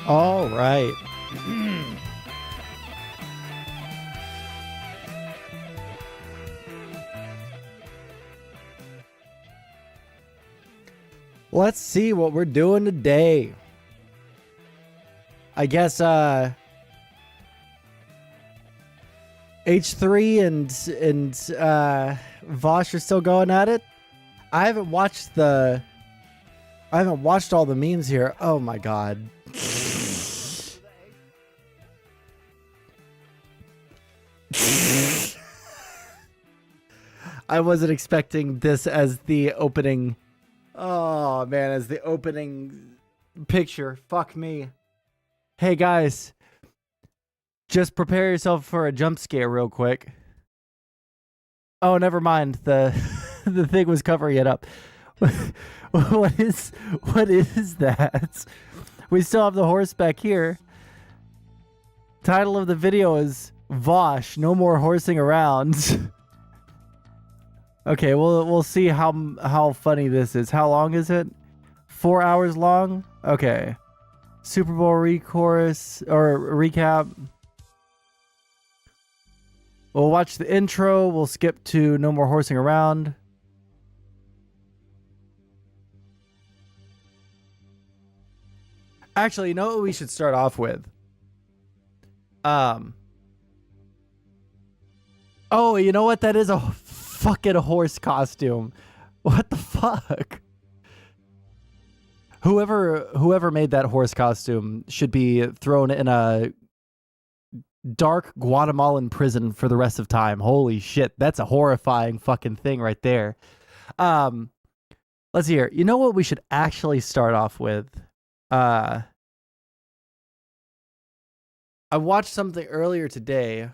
All right. Let's see what we're doing today. I guess H3 and Vosh are still going at it. I haven't watched all the memes here. Oh my god. I wasn't expecting this as the opening. Oh man, as the opening picture. Fuck me. Hey guys, just prepare yourself for a jump scare real quick. Oh, never mind. The thing was covering it up. What is that? We still have the horse back here. Title of the video is Vosh, no more horsing around. Okay, we'll see how funny this is. How long is it? 4 hours long? Okay. Super Bowl recourse or recap. We'll watch the intro. We'll skip to no more horsing around. Actually, you know what we should start off with? Oh, you know what? That is a fucking horse costume. What the fuck? Whoever made that horse costume should be thrown in a dark Guatemalan prison for the rest of time. Holy shit, that's a horrifying fucking thing right there. Let's see here. You know what we should actually start off with? I watched something earlier today.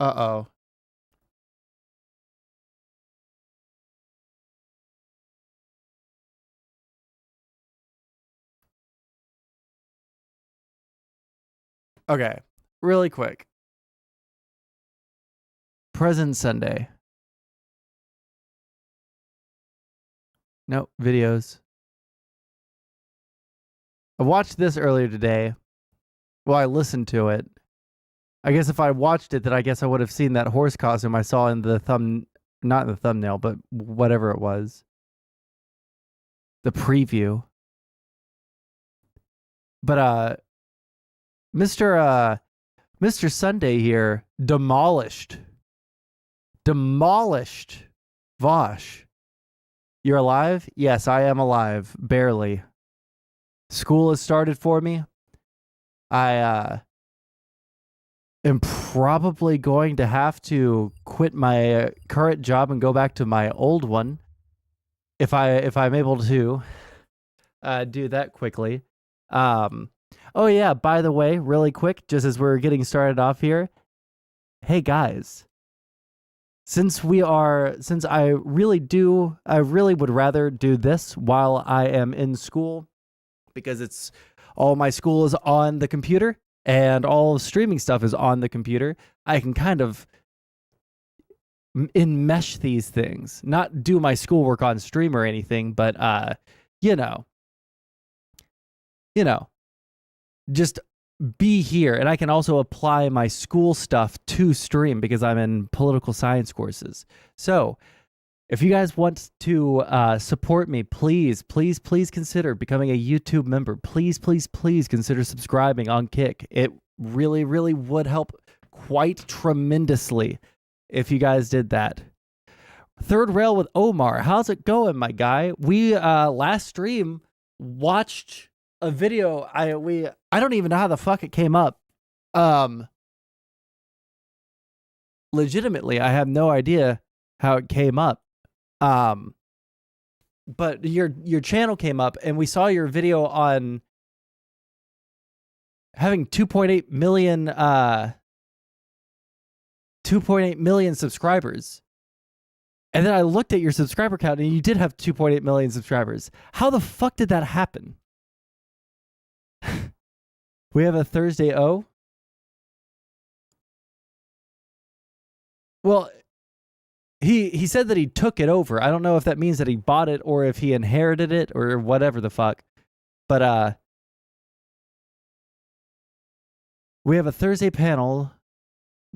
Uh-oh. Okay, really quick. Present Sunday. Nope, videos. I watched this earlier today. Well, I listened to it. I guess if I watched it, then I guess I would have seen that horse costume I saw in the not in the thumbnail, but whatever it was. The preview. But Mr. Sunday here demolished Vosh. You're alive? Yes, I am alive, barely. School has started for me. I am probably going to have to quit my current job and go back to my old one if I'm able to do that quickly. Oh yeah, by the way, really quick, just as we're getting started off here, hey guys, since I really would rather do this while I am in school, because all my school is on the computer and all streaming stuff is on the computer. I can kind of enmesh these things, not do my schoolwork on stream or anything, but you know, just be here. And I can also apply my school stuff to stream because I'm in political science courses. So if you guys want to support me, please consider becoming a YouTube member. Please consider subscribing on Kick. It really would help quite tremendously if you guys did that. Third Rail with Omar. How's it going, my guy? We last stream watched a video. I don't even know how the fuck it came up. Legitimately, I have no idea how it came up. But your channel came up and we saw your video on having 2.8 million subscribers. And then I looked at your subscriber count and you did have 2.8 million subscribers. How the fuck did that happen? We have a Thursday O. Well, he said that he took it over. I don't know if that means that he bought it or if he inherited it or whatever the fuck. But we have a Thursday panel.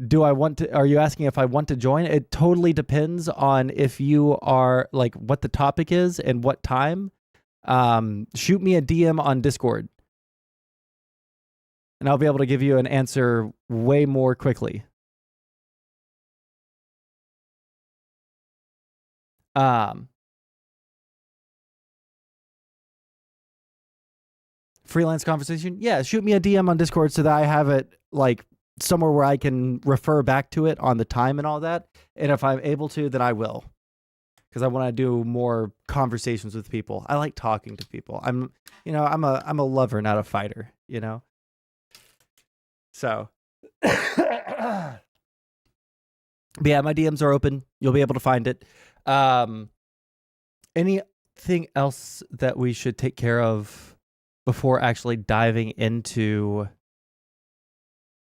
Are you asking if I want to join? It totally depends on if you are like what the topic is and what time. Shoot me a DM on Discord and I'll be able to give you an answer way more quickly. Freelance conversation. Yeah, shoot me a DM on Discord so that I have it like somewhere where I can refer back to it on the time and all that. And if I'm able to, then I will. Because I want to do more conversations with people. I like talking to people. I'm a lover, not a fighter, you know? So but yeah, my DMs are open. You'll be able to find it. Anything else that we should take care of before actually diving into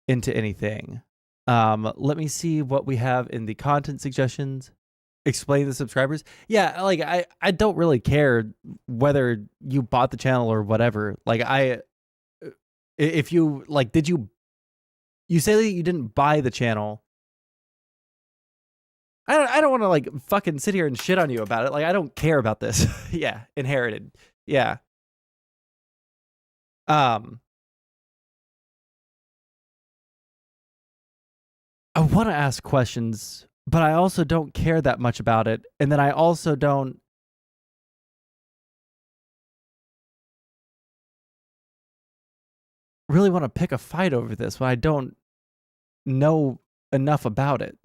anything? Let me see what we have in the content suggestions. Explain the subscribers. Yeah, like I don't really care whether you bought the channel or whatever. Like if you like, did you say that you didn't buy the channel? I don't want to like fucking sit here and shit on you about it. Like I don't care about this. Yeah, inherited. Yeah. I want to ask questions, but I also don't care that much about it. And then I also don't really want to pick a fight over this when I don't know enough about it.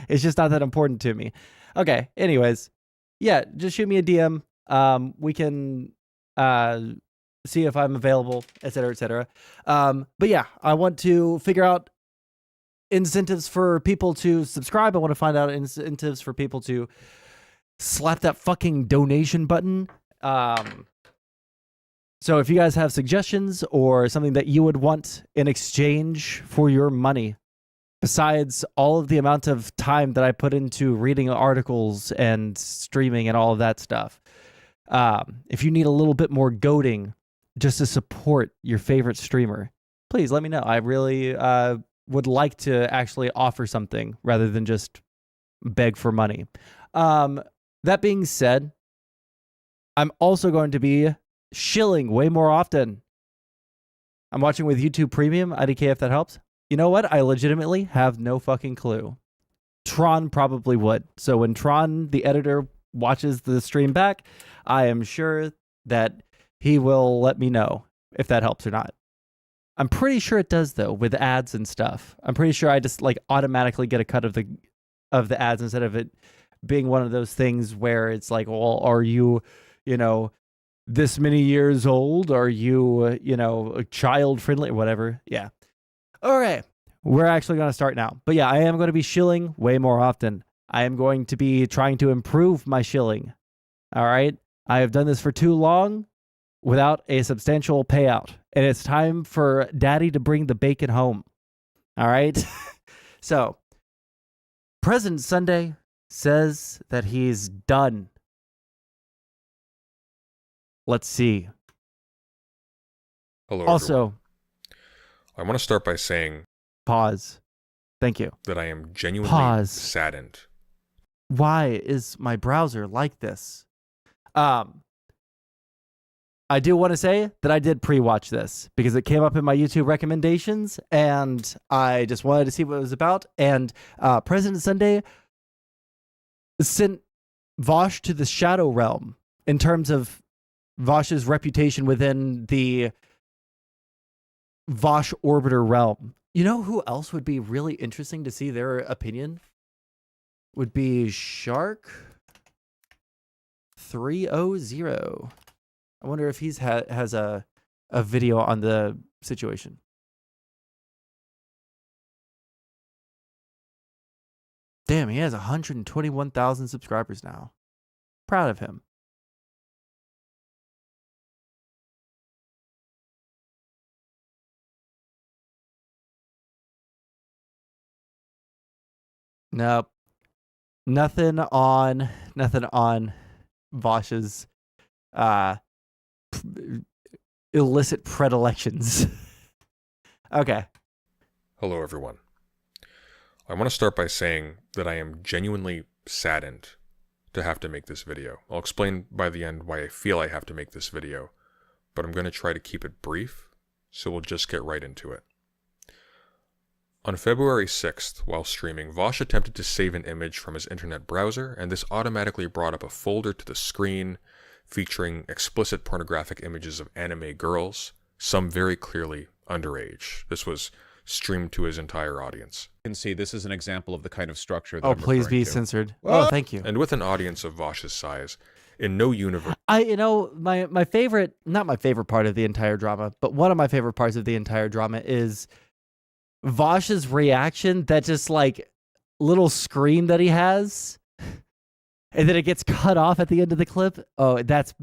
It's just not that important to me. Okay, anyways. Yeah, just shoot me a DM. We can see if I'm available, etc., etc. But yeah, I want to figure out incentives for people to subscribe. I want to find out incentives for people to slap that fucking donation button. So if you guys have suggestions or something that you would want in exchange for your money, besides all of the amount of time that I put into reading articles and streaming and all of that stuff, if you need a little bit more goading just to support your favorite streamer, please let me know. I really would like to actually offer something rather than just beg for money. That being said, I'm also going to be shilling way more often. I'm watching with YouTube Premium, IDK if that helps. You know what? I legitimately have no fucking clue. Tron probably would. So when Tron, the editor, watches the stream back, I am sure that he will let me know if that helps or not. I'm pretty sure it does though, with ads and stuff. I'm pretty sure I just like automatically get a cut of the ads instead of it being one of those things where it's like, well, are you, this many years old? Are you, child friendly or whatever? Yeah. All right. We're actually going to start now. But yeah, I am going to be shilling way more often. I am going to be trying to improve my shilling. All right. I have done this for too long without a substantial payout. And it's time for daddy to bring the bacon home. All right. So, President Sunday says that he's done. Let's see. Hello, also, everyone. I want to start by saying... Pause. Thank you. ...that I am genuinely saddened. Why is my browser like this? I do want to say that I did pre-watch this because it came up in my YouTube recommendations and I just wanted to see what it was about. And President Sunday sent Vosh to the Shadow Realm in terms of Vosh's reputation within the Vosh Orbiter realm. You know who else would be really interesting to see their opinion? Would be Shark 300. I wonder if he's has a video on the situation. Damn, he has 121,000 subscribers now. Proud of him. Nope. Nothing on Vosh's illicit predilections. Okay. Hello, everyone. I want to start by saying that I am genuinely saddened to have to make this video. I'll explain by the end why I feel I have to make this video, but I'm going to try to keep it brief, so we'll just get right into it. On February 6th, while streaming, Vosh attempted to save an image from his internet browser, and this automatically brought up a folder to the screen featuring explicit pornographic images of anime girls, some very clearly underage. This was streamed to his entire audience. You can see this is an example of the kind of structure that Oh, I'm please be referring to. censored. Oh, thank you. And with an audience of Vosh's size, in no universe... My favorite, not my favorite part of the entire drama, but one of my favorite parts of the entire drama is Vosh's reaction, that just like little scream that he has, and then it gets cut off at the end of the clip. Oh, that's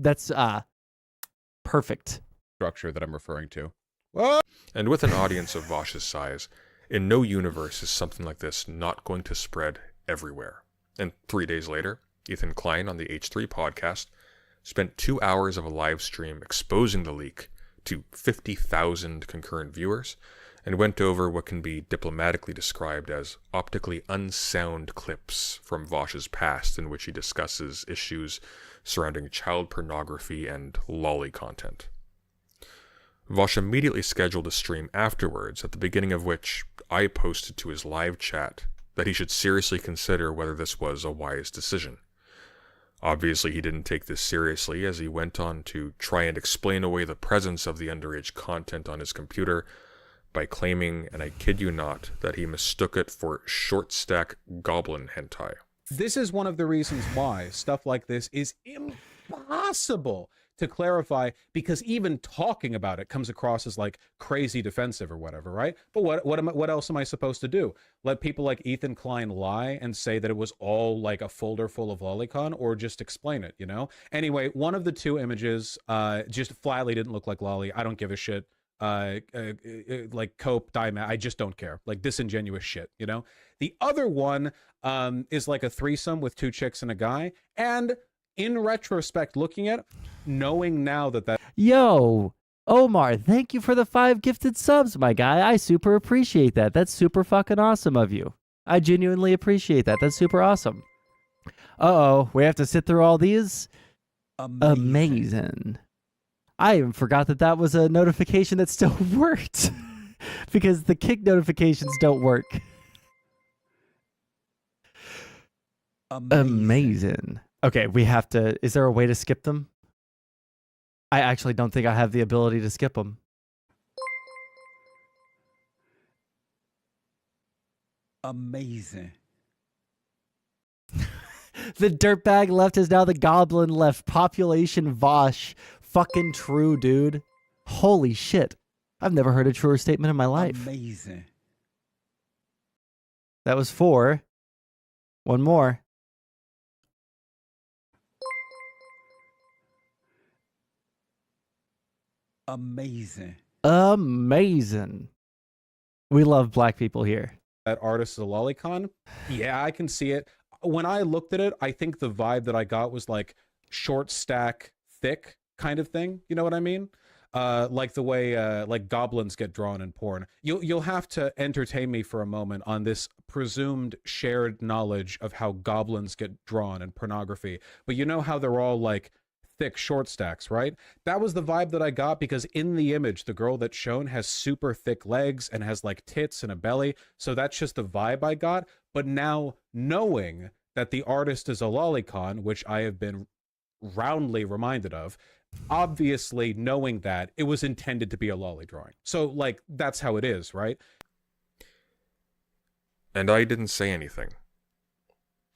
perfect. Structure that I'm referring to. And with an audience of Vosh's size, in no universe is something like this not going to spread everywhere. And 3 days later, Ethan Klein on the H3 podcast spent 2 hours of a live stream exposing the leak to 50,000 concurrent viewers, and went over what can be diplomatically described as optically unsound clips from Vosh's past, in which he discusses issues surrounding child pornography and lolly content. Vosh immediately scheduled a stream afterwards, at the beginning of which I posted to his live chat that he should seriously consider whether this was a wise decision. Obviously, he didn't take this seriously, as he went on to try and explain away the presence of the underage content on his computer by claiming, and I kid you not, that he mistook it for short-stack goblin hentai. This is one of the reasons why stuff like this is impossible to clarify, because even talking about it comes across as like crazy defensive or whatever, right? But what else am I supposed to do? Let people like Ethan Klein lie and say that it was all like a folder full of lolicon, or just explain it, you know? Anyway, one of the two images just flatly didn't look like lolly. I don't give a shit. Like cope, diamond, I just don't care. Like disingenuous shit, you know? The other one is like a threesome with two chicks and a guy, and in retrospect, looking at it, knowing now that Yo, Omar, thank you for the 5 gifted subs, my guy. I super appreciate that. That's super fucking awesome of you. I genuinely appreciate that. That's super awesome. Uh-oh, we have to sit through all these? Amazing. I even forgot that was a notification that still worked, because the kick notifications don't work. Amazing. Okay, we have to... Is there a way to skip them? I actually don't think I have the ability to skip them. Amazing. The dirtbag left is now the goblin left. Population Vosh. Fucking true, dude. Holy shit. I've never heard a truer statement in my life. Amazing. That was 4. One more. Amazing. Amazing. We love black people here. that artist is a lolicon. Yeah, I can see it. When I looked at it, I think the vibe that I got was like short stack, thick kind of thing. You know what I mean? Like the way like goblins get drawn in porn. You'll have to entertain me for a moment on this presumed shared knowledge of how goblins get drawn in pornography. But you know how they're all like thick short stacks, right? That was the vibe that I got, because in the image, the girl that's shown has super thick legs and has like tits and a belly. So that's just the vibe I got. But now knowing that the artist is a lolicon, which I have been roundly reminded of, obviously knowing that it was intended to be a lolly drawing. So like, that's how it is, right? And I didn't say anything.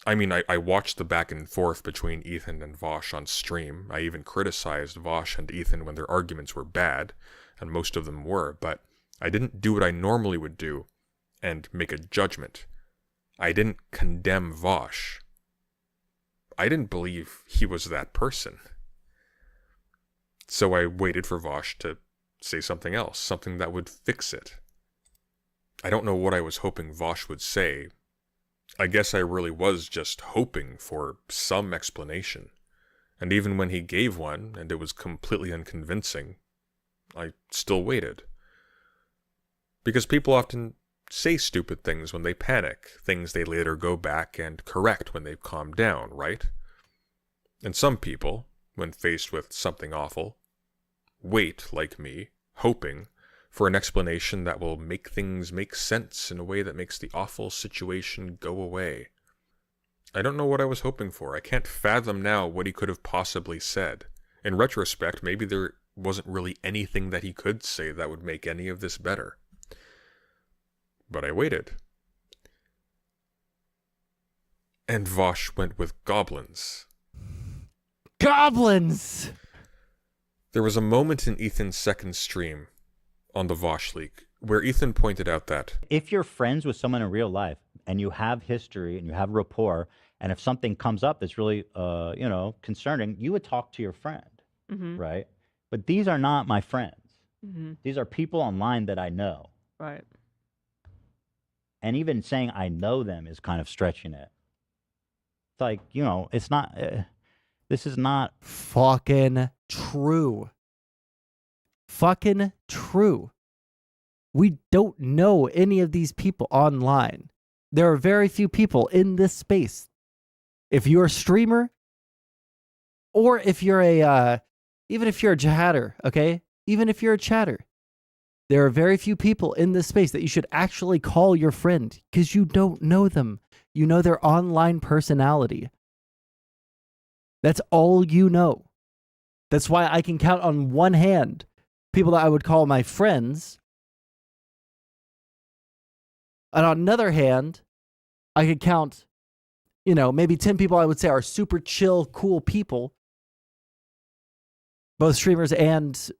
I mean, I watched the back and forth between Ethan and Vosh on stream. I even criticized Vosh and Ethan when their arguments were bad, and most of them were, but I didn't do what I normally would do and make a judgment. I didn't condemn Vosh. I didn't believe he was that person. So I waited for Vosh to say something else, something that would fix it. I don't know what I was hoping Vosh would say. I guess I really was just hoping for some explanation. And even when he gave one, and it was completely unconvincing, I still waited. Because people often say stupid things when they panic, things they later go back and correct when they've calmed down, right? And some people, when faced with something awful, wait, like me, hoping for an explanation that will make things make sense in a way that makes the awful situation go away. I don't know what I was hoping for. I can't fathom now what he could have possibly said. In retrospect, maybe there wasn't really anything that he could say that would make any of this better. But I waited. And Vosh went with goblins. Goblins! There was a moment in Ethan's second stream on the Vosh leak where Ethan pointed out that if you're friends with someone in real life and you have history and you have rapport, and if something comes up that's really, concerning, you would talk to your friend, right? But these are not my friends. These are people online that I know. Right. And even saying I know them is kind of stretching it. It's like, it's not, this is not. Fucking true. Fucking true. We don't know any of these people online. There are very few people in this space. If you're a streamer, or if you're even if you're a chatter, okay? Even if you're a chatter, there are very few people in this space that you should actually call your friend because you don't know them. You know their online personality. That's all you know. That's why I can count on one hand people that I would call my friends. And on another hand, I could count, maybe 10 people I would say are super chill, cool people. Both streamers and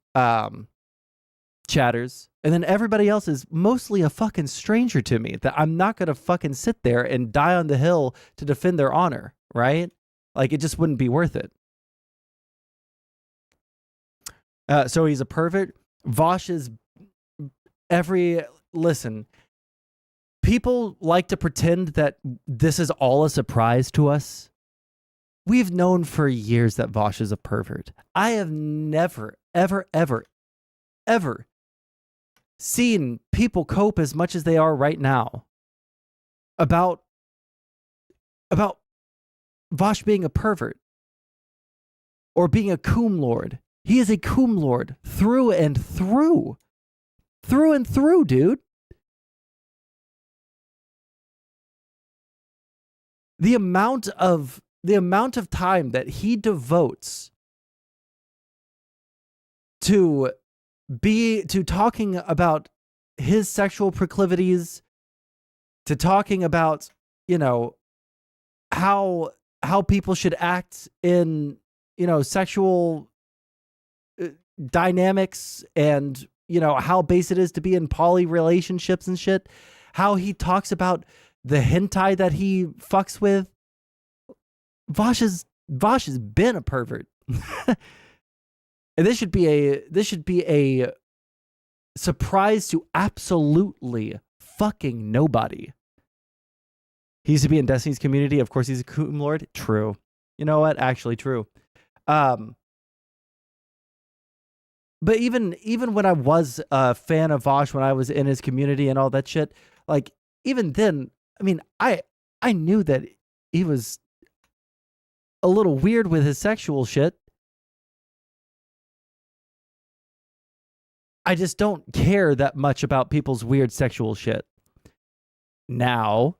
chatters. And then everybody else is mostly a fucking stranger to me that I'm not going to fucking sit there and die on the hill to defend their honor, right? Like, it just wouldn't be worth it. So he's a pervert. Vosh is listen, people like to pretend that this is all a surprise to us. We've known for years that Vosh is a pervert. I have never, ever, ever, ever seen people cope as much as they are right now about Vosh being a pervert or being a coom lord. He is a coom lord through and through. Through and through, dude. The amount of time that he devotes to talking about his sexual proclivities, to talking about, how people should act in, sexual dynamics, and, how base it is to be in poly relationships and shit. How he talks about the hentai that he fucks with. Vosh has been a pervert. And this should be a surprise to absolutely fucking nobody. He used to be in Destiny's Community. Of course, he's a coom lord. True. You know what? Actually, true. But even when I was a fan of Vosh, when I was in his community and all that shit, like, even then, I mean, I knew that he was a little weird with his sexual shit. I just don't care that much about people's weird sexual shit. Now,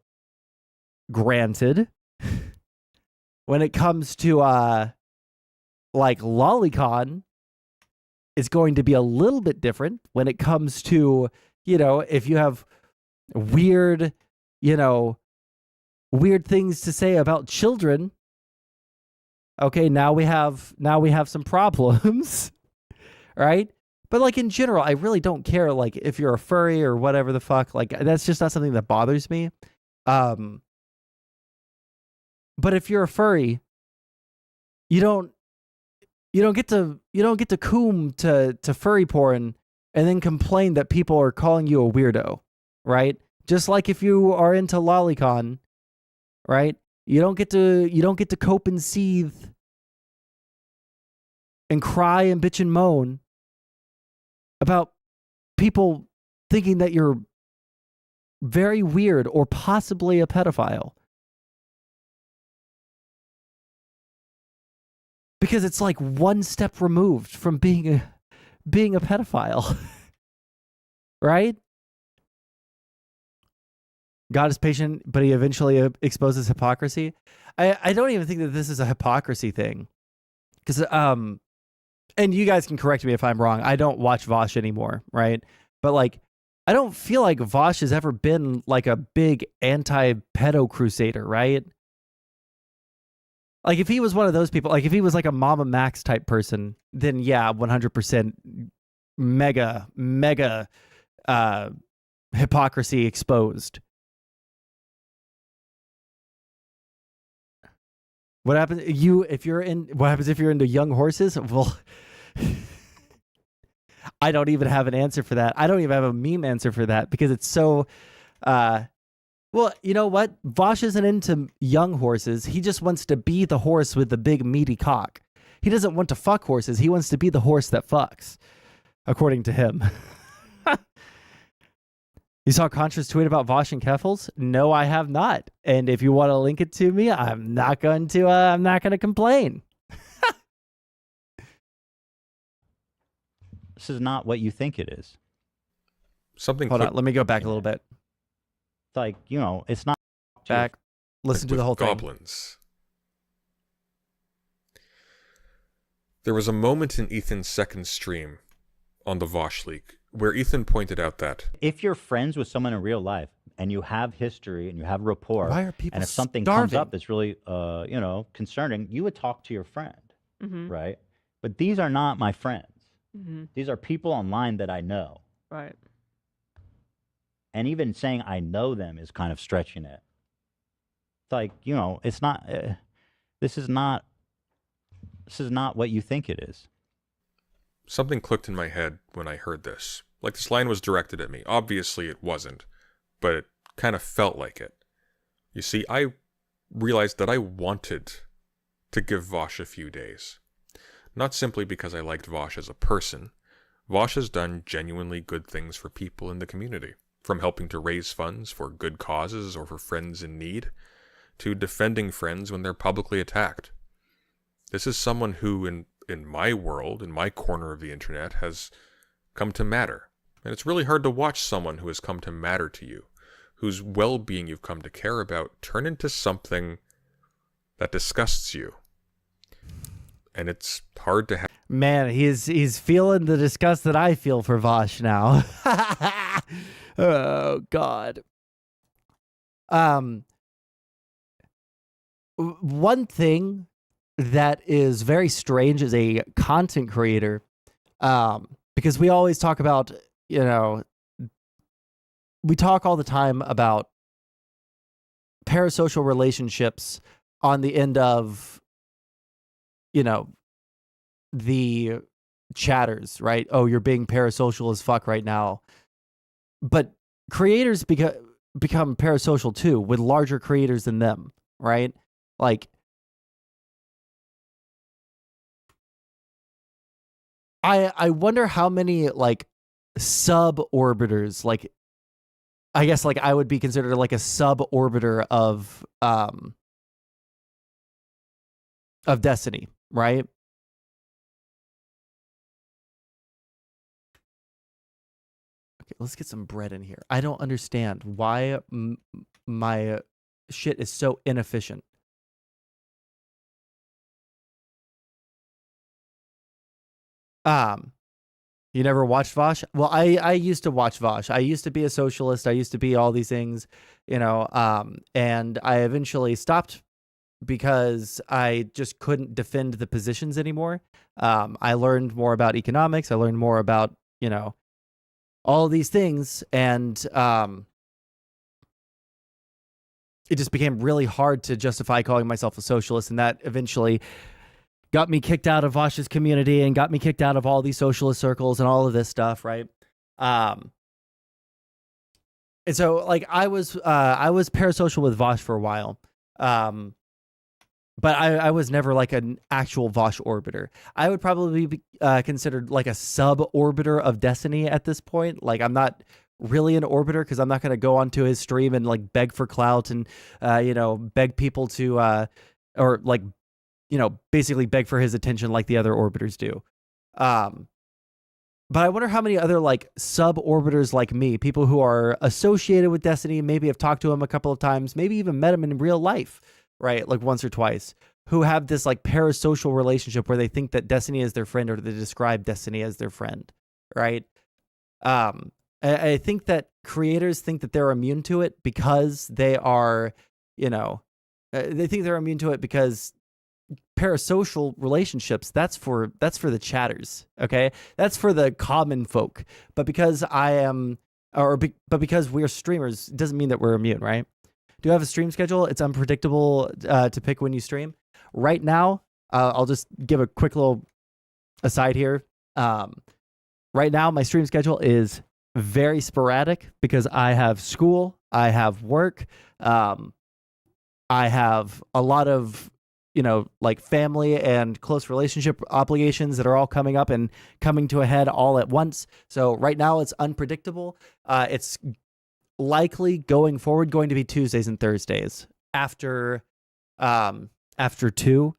granted, when it comes to like Lolicon, it's going to be a little bit different when it comes to, if you have weird things to say about children. Okay, now we have some problems, right? But like, in general, I really don't care, like, if you're a furry or whatever the fuck. Like, that's just not something that bothers me. But if you're a furry, you don't get to coom to furry porn and then complain that people are calling you a weirdo, right? Just like if you are into Lolicon right? You don't get to cope and seethe and cry and bitch and moan about people thinking that you're very weird or possibly a pedophile. Because it's like one step removed from being a pedophile. Right? God is patient, but he eventually exposes hypocrisy. I don't even think that this is a hypocrisy thing. Because, and you guys can correct me if I'm wrong. I don't watch Vosh anymore, right? But like, I don't feel like Vosh has ever been like a big anti-pedo crusader, right? Like if he was one of those people, like if he was like a Mama Max type person, then yeah, 100% mega hypocrisy exposed. What happens if you're into young horses? Well, I don't even have an answer for that. I don't even have a meme answer for that because it's so well, you know what? Vosh isn't into young horses. He just wants to be the horse with the big meaty cock. He doesn't want to fuck horses. He wants to be the horse that fucks, according to him. You saw Contra's tweet about Vosh and Keffels? No, I have not. And if you want to link it to me, I'm not going to complain. This is not what you think it is. Something. Hold on, let me go back a little bit. It's like, it's not Back. Listen to the whole thing. Goblins. There was a moment in Ethan's second stream on the Vosh leak where Ethan pointed out that if you're friends with someone in real life and you have history and you have rapport, Why are people and if something starving? comes up that's really, concerning, you would talk to your friend, right? But these are not my friends. These are people online that I know. Right. And even saying I know them is kind of stretching it. It's like, it's not, this is not what you think it is. something clicked in my head when I heard this. Like this line was directed at me. Obviously it wasn't, but it kind of felt like it. You see, I realized that I wanted to give Vosh a few days. Not simply because I liked Vosh as a person. Vosh has done genuinely good things for people in the community, from helping to raise funds for good causes or for friends in need, to defending friends when they're publicly attacked. This is someone who, in my world, in my corner of the internet, has come to matter. And it's really hard to watch someone who has come to matter to you, whose well-being you've come to care about, turn into something that disgusts you. And it's hard to have. Man, he's feeling the disgust that I feel for Vosh now. Oh God. One thing that is very strange as a content creator, because we always talk about, we talk all the time about parasocial relationships on the end of, the chatters, right? Oh, you're being parasocial as fuck right now. But creators become parasocial too, with larger creators than them, right? Like, I wonder how many like sub-orbiters, like, I guess like I would be considered like a sub-orbiter of Destiny, right? Okay, let's get some bread in here. I don't understand why my shit is so inefficient. You never watched Vosh? Well, I used to watch Vosh. I used to be a socialist. I used to be all these things, and I eventually stopped because I just couldn't defend the positions anymore. I learned more about economics. I learned more about, all these things, and it just became really hard to justify calling myself a socialist, and that eventually got me kicked out of Vosh's community and got me kicked out of all these socialist circles and all of this stuff, right? And so, like, I was parasocial with Vosh for a while, But I was never like an actual Vosh orbiter. I would probably be considered like a sub-orbiter of Destiny at this point. Like, I'm not really an orbiter because I'm not going to go onto his stream and like beg for clout and, beg people to, or like, basically beg for his attention like the other orbiters do. But I wonder how many other like sub-orbiters like me, people who are associated with Destiny, maybe have talked to him a couple of times, maybe even met him in real life, right? Like once or twice, who have this like parasocial relationship where they think that Destiny is their friend or they describe Destiny as their friend, right? I think that creators think that they're immune to it because they are, they think they're immune to it because parasocial relationships, that's for the chatters, okay? That's for the common folk. But because but because we're streamers, it doesn't mean that we're immune, right? Do you have a stream schedule? It's unpredictable to pick when you stream. Right now, I'll just give a quick little aside here. Right now, my stream schedule is very sporadic because I have school, I have work, I have a lot of like family and close relationship obligations that are all coming up and coming to a head all at once. So right now it's unpredictable. It's likely going forward going to be Tuesdays and Thursdays. After 2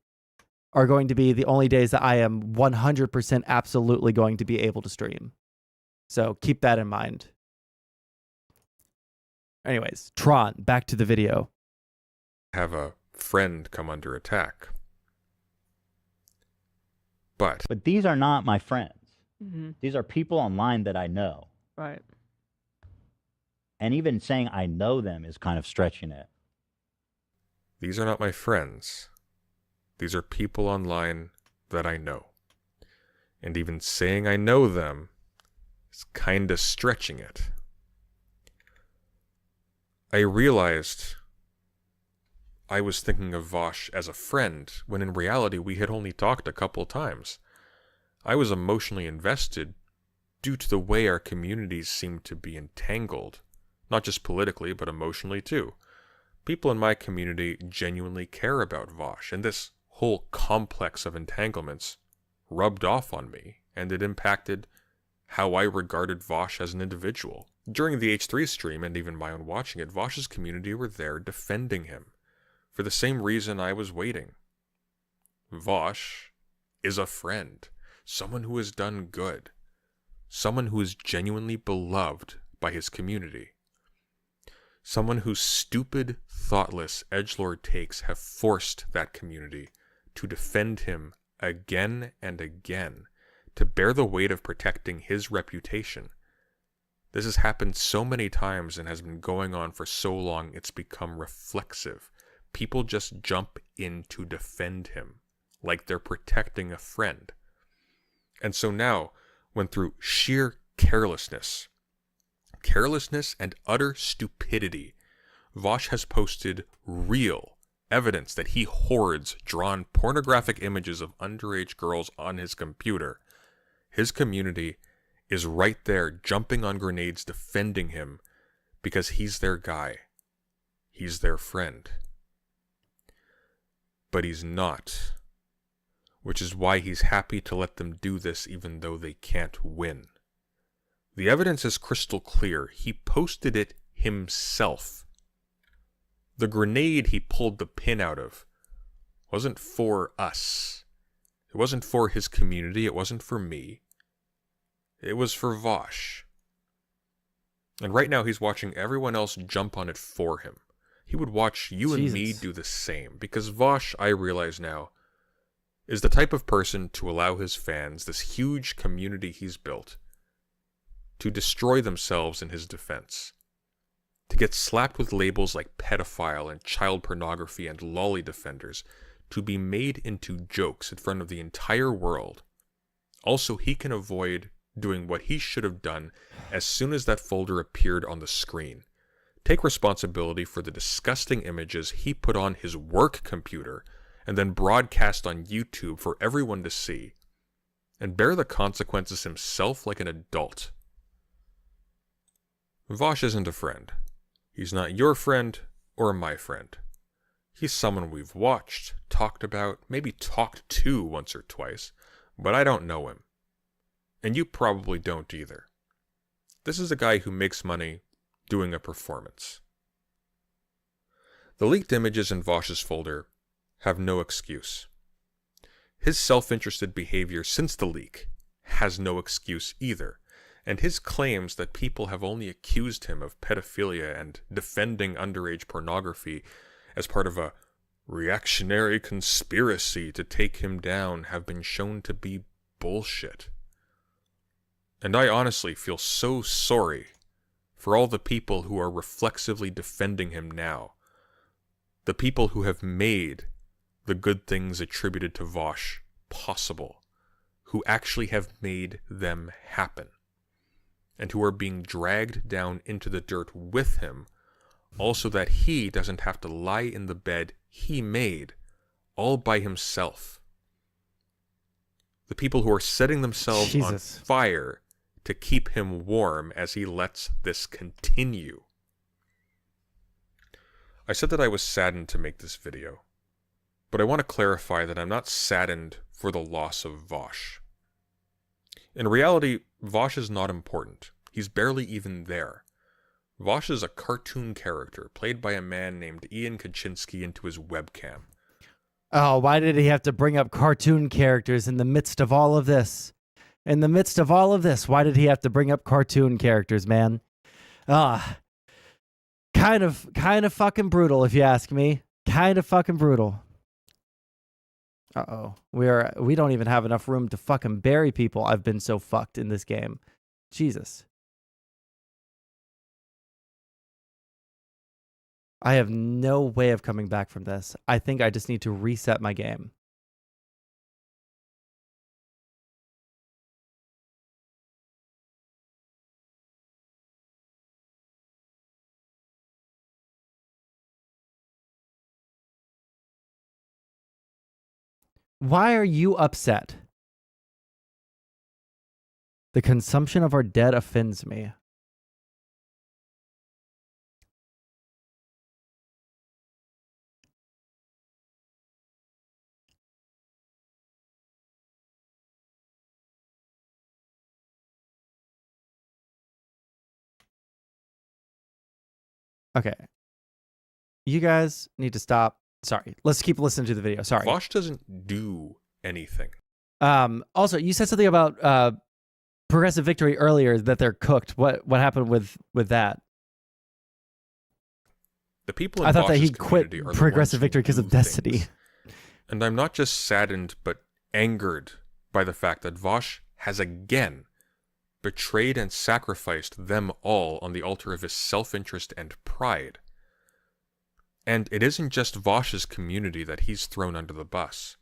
are going to be the only days that I am 100% absolutely going to be able to stream. So keep that in mind. Anyways, Tron, back to the video. Have a friend come under attack. But these are not my friends. Mm-hmm. These are people online that I know. Right. And even saying I know them is kind of stretching it. These are not my friends. These are people online that I know. And even saying I know them is kind of stretching it. I realized I was thinking of Vosh as a friend, when in reality we had only talked a couple times. I was emotionally invested due to the way our communities seemed to be entangled, not just politically, but emotionally too. People in my community genuinely care about Vosh, and this whole complex of entanglements rubbed off on me, and it impacted how I regarded Vosh as an individual. During the H3 stream, and even my own watching it, Vosh's community were there defending him, for the same reason I was waiting. Vosh is a friend, someone who has done good, someone who is genuinely beloved by his community, someone whose stupid, thoughtless edgelord takes have forced that community to defend him again and again, to bear the weight of protecting his reputation. This has happened so many times and has been going on for so long it's become reflexive. People just jump in to defend him, like they're protecting a friend. And so now, when through sheer carelessness and utter stupidity, Vosh has posted real evidence that he hoards drawn pornographic images of underage girls on his computer, his community is right there jumping on grenades defending him because he's their guy. He's their friend. But he's not, which is why he's happy to let them do this even though they can't win. The evidence is crystal clear. He posted it himself. The grenade he pulled the pin out of wasn't for us. It wasn't for his community. It wasn't for me. It was for Vosh. And right now he's watching everyone else jump on it for him. He would watch you and me do the same, because Vosh, I realize now, is the type of person to allow his fans, this huge community he's built, to destroy themselves in his defense. To get slapped with labels like pedophile and child pornography and lolly defenders, to be made into jokes in front of the entire world. Also, he can avoid doing what he should have done as soon as that folder appeared on the screen. Take responsibility for the disgusting images he put on his work computer and then broadcast on YouTube for everyone to see, and bear the consequences himself like an adult. Vosh isn't a friend. He's not your friend or my friend. He's someone we've watched, talked about, maybe talked to once or twice, but I don't know him. And you probably don't either. This is a guy who makes money doing a performance. The leaked images in Vosh's folder have no excuse. His self-interested behavior since the leak has no excuse either, and his claims that people have only accused him of pedophilia and defending underage pornography as part of a reactionary conspiracy to take him down have been shown to be bullshit. And I honestly feel so sorry for all the people who are reflexively defending him now. The people who have made the good things attributed to Vosh possible, who actually have made them happen, and who are being dragged down into the dirt with him, also that he doesn't have to lie in the bed he made all by himself. The people who are setting themselves on fire to keep him warm as he lets this continue. I said that I was saddened to make this video, but I want to clarify that I'm not saddened for the loss of Vosh. In reality, Vosh is not important. He's barely even there. Vosh is a cartoon character played by a man named Ian Kaczynski into his webcam. Oh, why did he have to bring up cartoon characters in the midst of all of this? In the midst of all of this, why did he have to bring up cartoon characters, man? Kind of fucking brutal, if you ask me. Kind of fucking brutal. Uh-oh. We don't even have enough room to fucking bury people. I've been so fucked in this game. Jesus. I have no way of coming back from this. I think I just need to reset my game. Why are you upset? The consumption of our dead offends me. Okay. You guys need to stop. Sorry. Let's keep listening to the video. Sorry. Vosh doesn't do anything. Also, you said something about Progressive Victory earlier, that they're cooked. What happened with that? The people in I thought that Vosh's he quit community are the Progressive ones who Victory because of do Destiny. things. And I'm not just saddened, but angered by the fact that Vosh has again betrayed and sacrificed them all on the altar of his self-interest and pride. And it isn't just Vosh's community that he's thrown under the bus.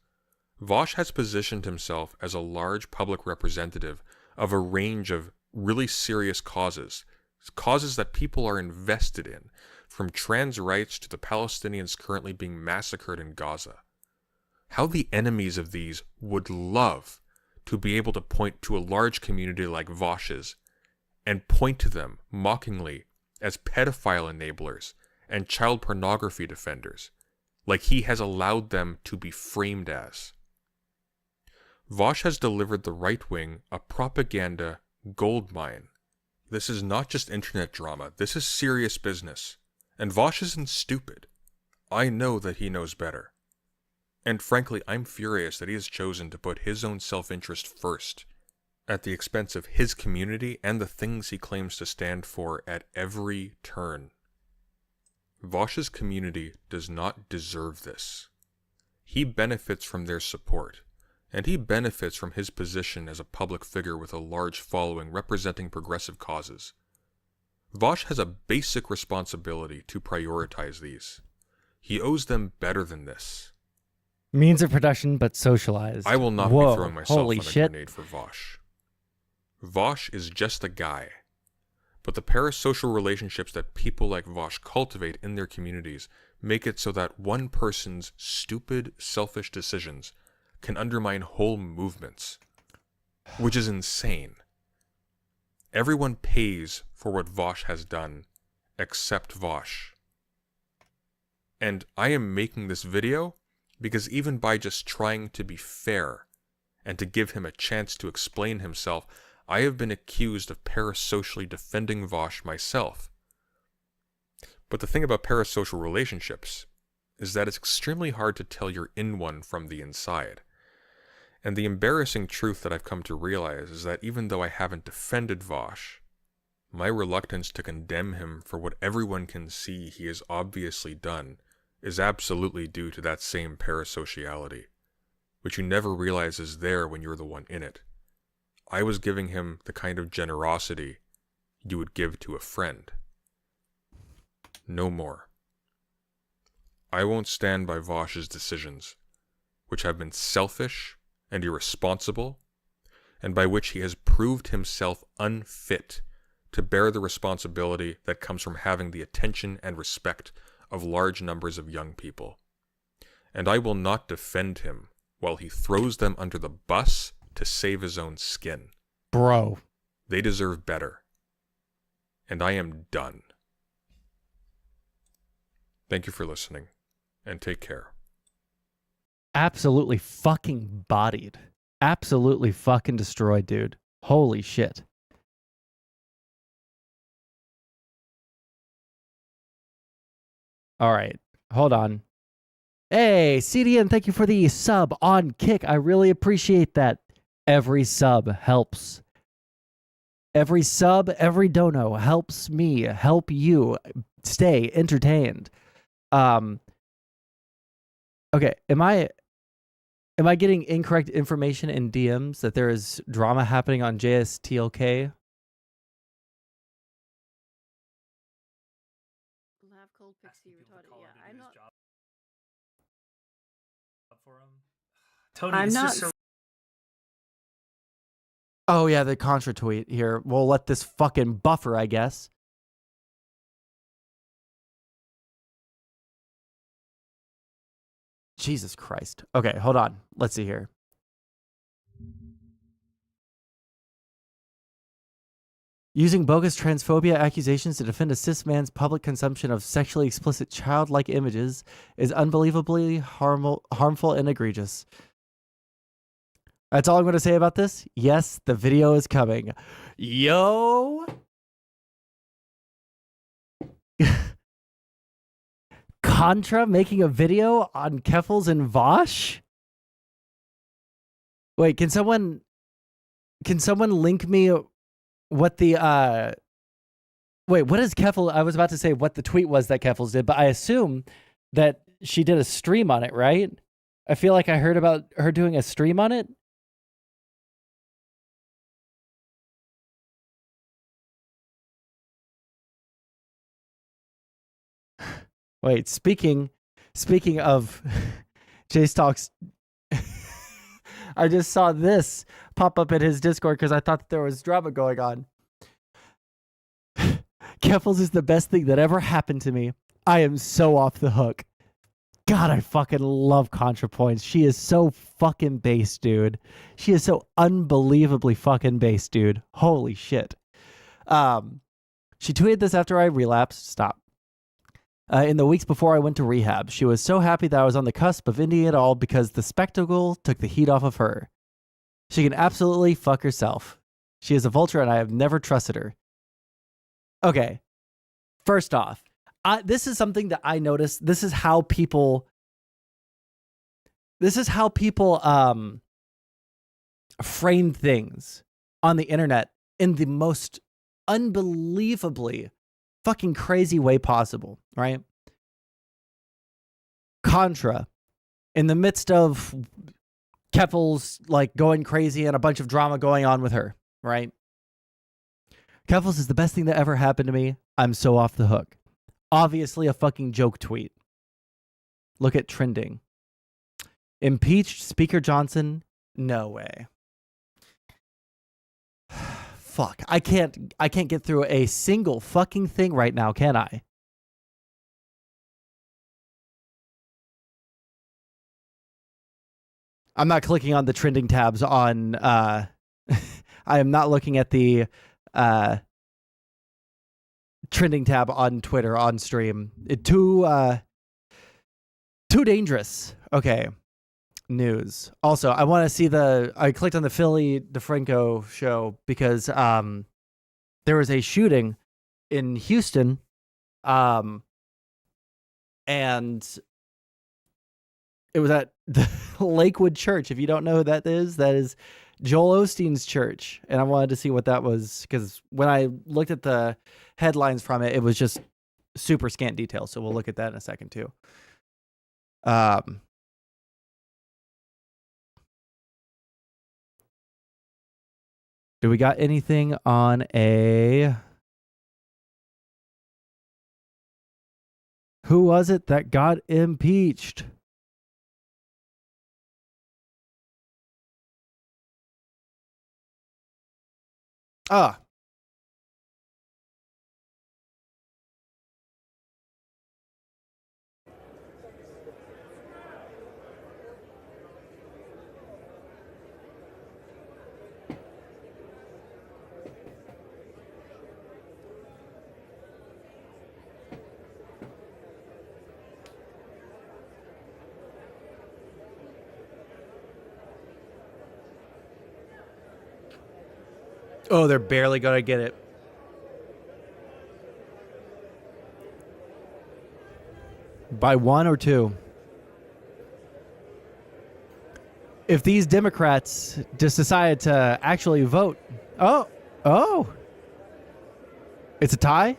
Vosh has positioned himself as a large public representative of a range of really serious causes that people are invested in, from trans rights to the Palestinians currently being massacred in Gaza. How the enemies of these would love to be able to point to a large community like Vosh's and point to them mockingly as pedophile enablers and child pornography defenders, like he has allowed them to be framed as. Vosh has delivered the right wing a propaganda goldmine. This is not just internet drama, this is serious business. And Vosh isn't stupid. I know that he knows better. And frankly, I'm furious that he has chosen to put his own self-interest first, at the expense of his community and the things he claims to stand for at every turn. Vosh's community does not deserve this. He benefits from their support, and he benefits from his position as a public figure with a large following representing progressive causes. Vosh has a basic responsibility to prioritize these. He owes them better than this. Means of production, but socialized. I will not Whoa, be throwing myself holy on a shit. grenade for Vosh. Vosh is just a guy. But the parasocial relationships that people like Vosh cultivate in their communities make it so that one person's stupid, selfish decisions can undermine whole movements, which is insane. Everyone pays for what Vosh has done, except Vosh. And I am making this video because even by just trying to be fair and to give him a chance to explain himself, I have been accused of parasocially defending Vosh myself. But the thing about parasocial relationships is that it's extremely hard to tell you're in one from the inside. And the embarrassing truth that I've come to realize is that even though I haven't defended Vosh, my reluctance to condemn him for what everyone can see he has obviously done is absolutely due to that same parasociality, which you never realize is there when you're the one in it. I was giving him the kind of generosity you would give to a friend. No more. I won't stand by Vosh's decisions, which have been selfish and irresponsible, and by which he has proved himself unfit to bear the responsibility that comes from having the attention and respect of large numbers of young people. And I will not defend him while he throws them under the bus to save his own skin. Bro. They deserve better. And I am done. Thank you for listening, and take care. Absolutely fucking bodied. Absolutely fucking destroyed, dude. Holy shit. All right. Hold on. Hey, CDN, thank you for the sub on Kick. I really appreciate that. Every sub helps. Every sub, every dono helps me, help you stay entertained. Okay, am I getting incorrect information in DMs that there is drama happening on JSTLK? Lav cold pixie retarded. Yeah, I'm not. Tony, I'm it's not. just so Oh yeah, the Contra tweet here. We'll let this fucking buffer, I guess. Jesus Christ. Okay, hold on. Let's see here. Using bogus transphobia accusations to defend a cis man's public consumption of sexually explicit childlike images is unbelievably harmful and egregious. That's all I'm going to say about this. Yes, the video is coming. Yo! Contra making a video on Keffels and Vosh? Wait, can someone link me what the wait, what is Keffel? I was about to say what the tweet was that Keffels did, but I assume that she did a stream on it, right? I feel like I heard about her doing a stream on it. Wait, speaking of J-Stalks, I just saw this pop up in his Discord because I thought that there was drama going on. Keffels is the best thing that ever happened to me. I am so off the hook. God, I fucking love ContraPoints. She is so fucking base, dude. She is so unbelievably fucking base, dude. Holy shit. She tweeted this after I relapsed. Stop. In the weeks before I went to rehab, she was so happy that I was on the cusp of ending it all because the spectacle took the heat off of her. She can absolutely fuck herself. She is a vulture and I have never trusted her. Okay. First off, this is something that I noticed. This is how people frame things on the internet in the most unbelievably fucking crazy way possible, right? Contra, in the midst of Keffels like going crazy and a bunch of drama going on with her, right? Keffels is the best thing that ever happened to me. I'm so off the hook. Obviously a fucking joke tweet. Look at trending. Impeached Speaker Johnson? No way. Fuck. I can't get through a single fucking thing right now, can I? I'm not clicking on the trending tabs on I am not looking at the trending tab on Twitter on stream. Too dangerous. Okay. News. Also, I want to see I clicked on the Philly DeFranco show because there was a shooting in Houston, and it was at the Lakewood Church. If you don't know who that is Joel Osteen's church. And I wanted to see what that was because when I looked at the headlines from it, it was just super scant detail. So we'll look at that in a second too. Do we got anything on who was it that got impeached? Ah. Oh, they're barely going to get it. By 1 or 2. If these Democrats just decided to actually vote. Oh. It's a tie?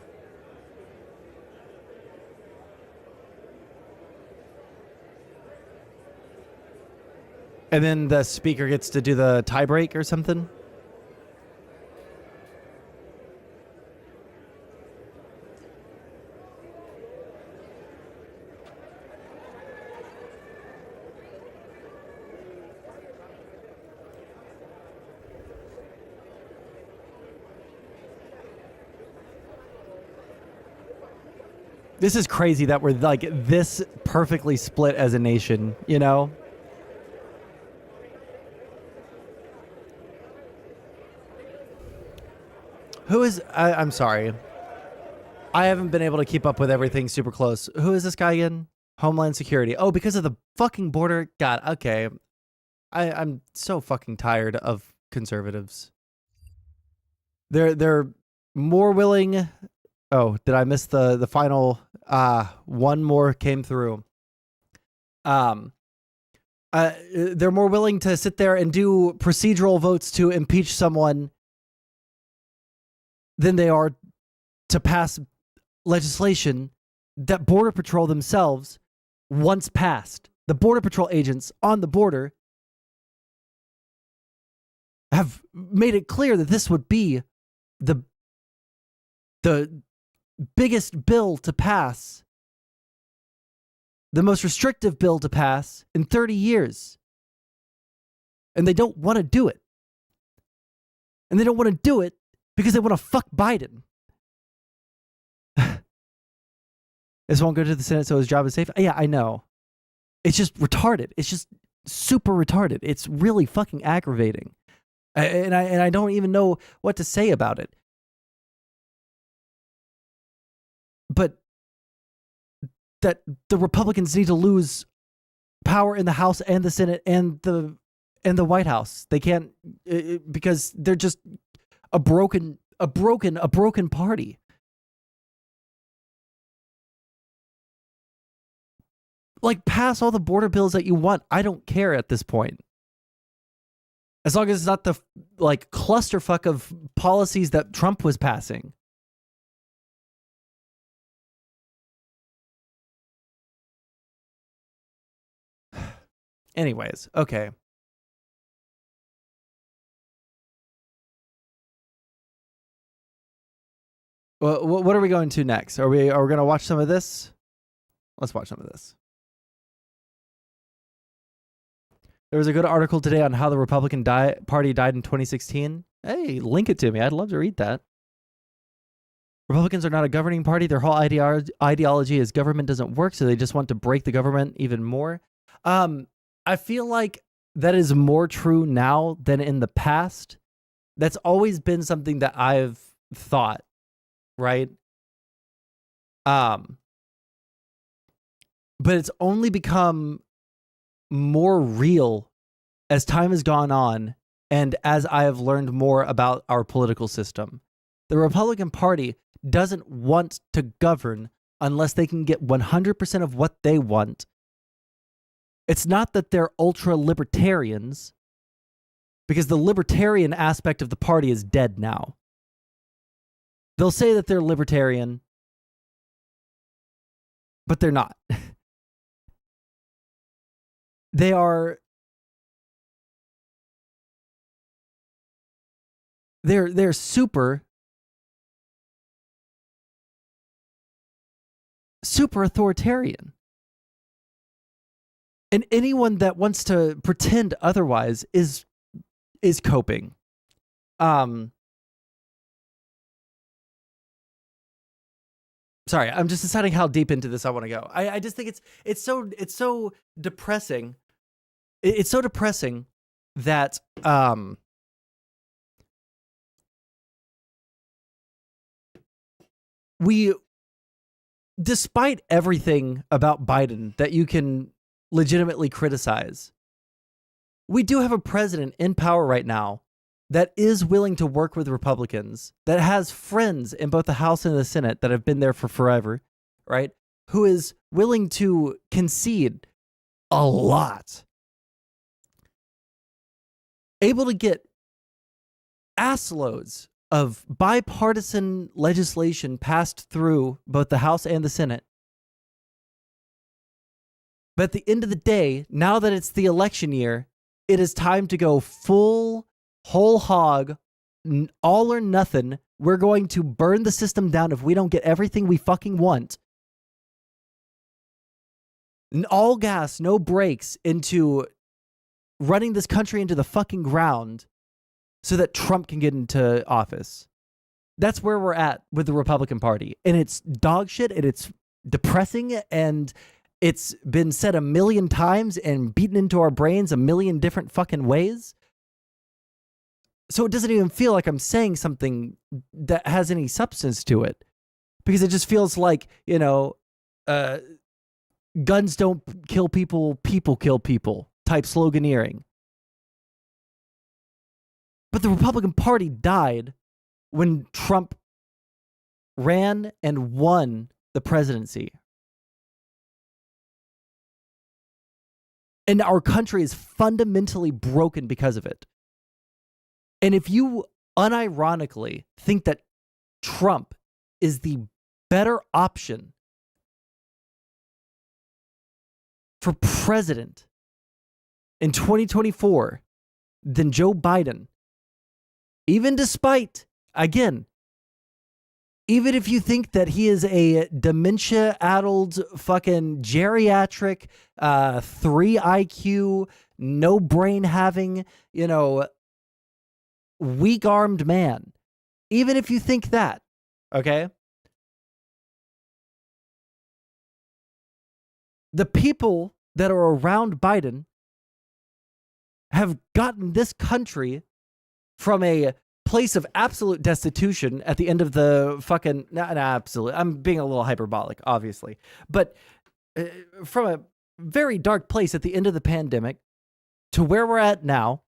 And then the speaker gets to do the tie break or something? This is crazy that we're like this perfectly split as a nation, you know? I'm sorry. I haven't been able to keep up with everything super close. Who is this guy again? Homeland Security. Oh, because of the fucking border? God, okay. I'm so fucking tired of conservatives. They're more willing. Oh, did I miss the final? One more came through. They're more willing to sit there and do procedural votes to impeach someone than they are to pass legislation that Border Patrol themselves once passed. The Border Patrol agents on the border have made it clear that this would be the biggest bill to pass, the most restrictive bill to pass in 30 years. And they don't want to do it. And they don't want to do it because they want to fuck Biden. This won't go to the Senate, so his job is safe. Yeah, I know. It's just retarded. It's just super retarded. It's really fucking aggravating. And I don't even know what to say about it. But that the Republicans need to lose power in the House and the Senate and the White House. They can't because they're just a broken party. Like, pass all the border bills that you want. I don't care at this point. As long as it's not the like clusterfuck of policies that Trump was passing. Anyways, okay. Well, what are we going to next? Are we going to watch some of this? Let's watch some of this. There was a good article today on how the Republican Party died in 2016. Hey, link it to me. I'd love to read that. Republicans are not a governing party. Their whole ideology is government doesn't work, so they just want to break the government even more. I feel like that is more true now than in the past. That's always been something that I've thought, right? But it's only become more real as time has gone on and as I have learned more about our political system. The Republican Party doesn't want to govern unless they can get 100% of what they want. It's not that they're ultra libertarians, because the libertarian aspect of the party is dead now. They'll say that they're libertarian, but they're not. They're super authoritarian. And anyone that wants to pretend otherwise is coping. Sorry, I'm just deciding how deep into this I want to go. I just think it's so depressing. It's so depressing that we, despite everything about Biden that you can legitimately criticize, we do have a president in power right now that is willing to work with Republicans, that has friends in both the House and the Senate that have been there for forever, right? Who is willing to concede a lot. Able to get assloads of bipartisan legislation passed through both the House and the Senate. But at the end of the day, now that it's the election year, it is time to go full, whole hog, all or nothing. We're going to burn the system down if we don't get everything we fucking want. All gas, no brakes into running this country into the fucking ground so that Trump can get into office. That's where we're at with the Republican Party. And it's dog shit, and it's depressing, and it's been said a million times and beaten into our brains a million different fucking ways. So it doesn't even feel like I'm saying something that has any substance to it, because it just feels like, guns don't kill people, people kill people type sloganeering. But the Republican Party died when Trump ran and won the presidency. And our country is fundamentally broken because of it. And if you unironically think that Trump is the better option for president in 2024 than Joe Biden, even despite, again, even if you think that he is a dementia-addled, fucking geriatric, 3 IQ, no brain having, weak-armed man, even if you think that, okay? The people that are around Biden have gotten this country from a place of absolute destitution at the end of the fucking... absolute. I'm being a little hyperbolic, obviously. But from a very dark place at the end of the pandemic to where we're at now,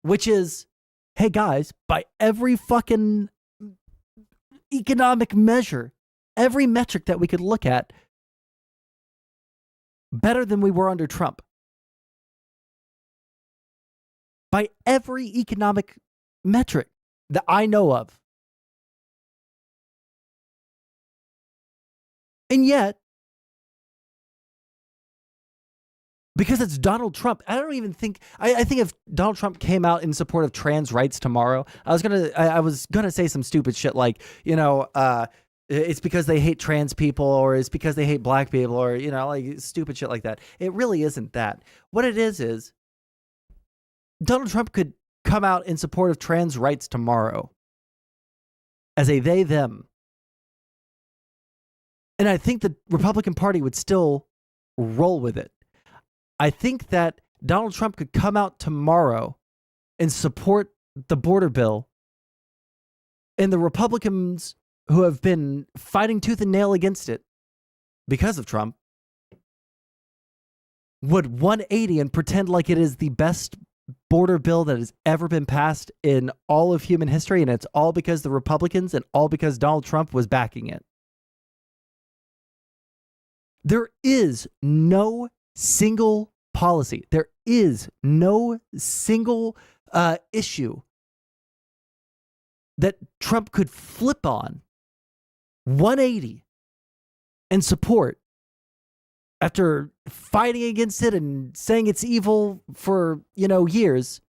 which is, hey guys, by every fucking economic measure, every metric that we could look at, better than we were under Trump. By every economic metric that I know of. And yet, because it's Donald Trump, I don't even think, I think if Donald Trump came out in support of trans rights tomorrow, I was gonna say some stupid shit like, it's because they hate trans people, or it's because they hate black people, or, like stupid shit like that. It really isn't that. What it is Donald Trump could come out in support of trans rights tomorrow as a they, them. And I think the Republican Party would still roll with it. I think that Donald Trump could come out tomorrow and support the border bill, and the Republicans who have been fighting tooth and nail against it because of Trump would 180 and pretend like it is the best border bill that has ever been passed in all of human history, and it's all because the Republicans and all because Donald Trump was backing it. There is no single policy. There is no single issue that Trump could flip on 180 and support after fighting against it and saying it's evil for, years,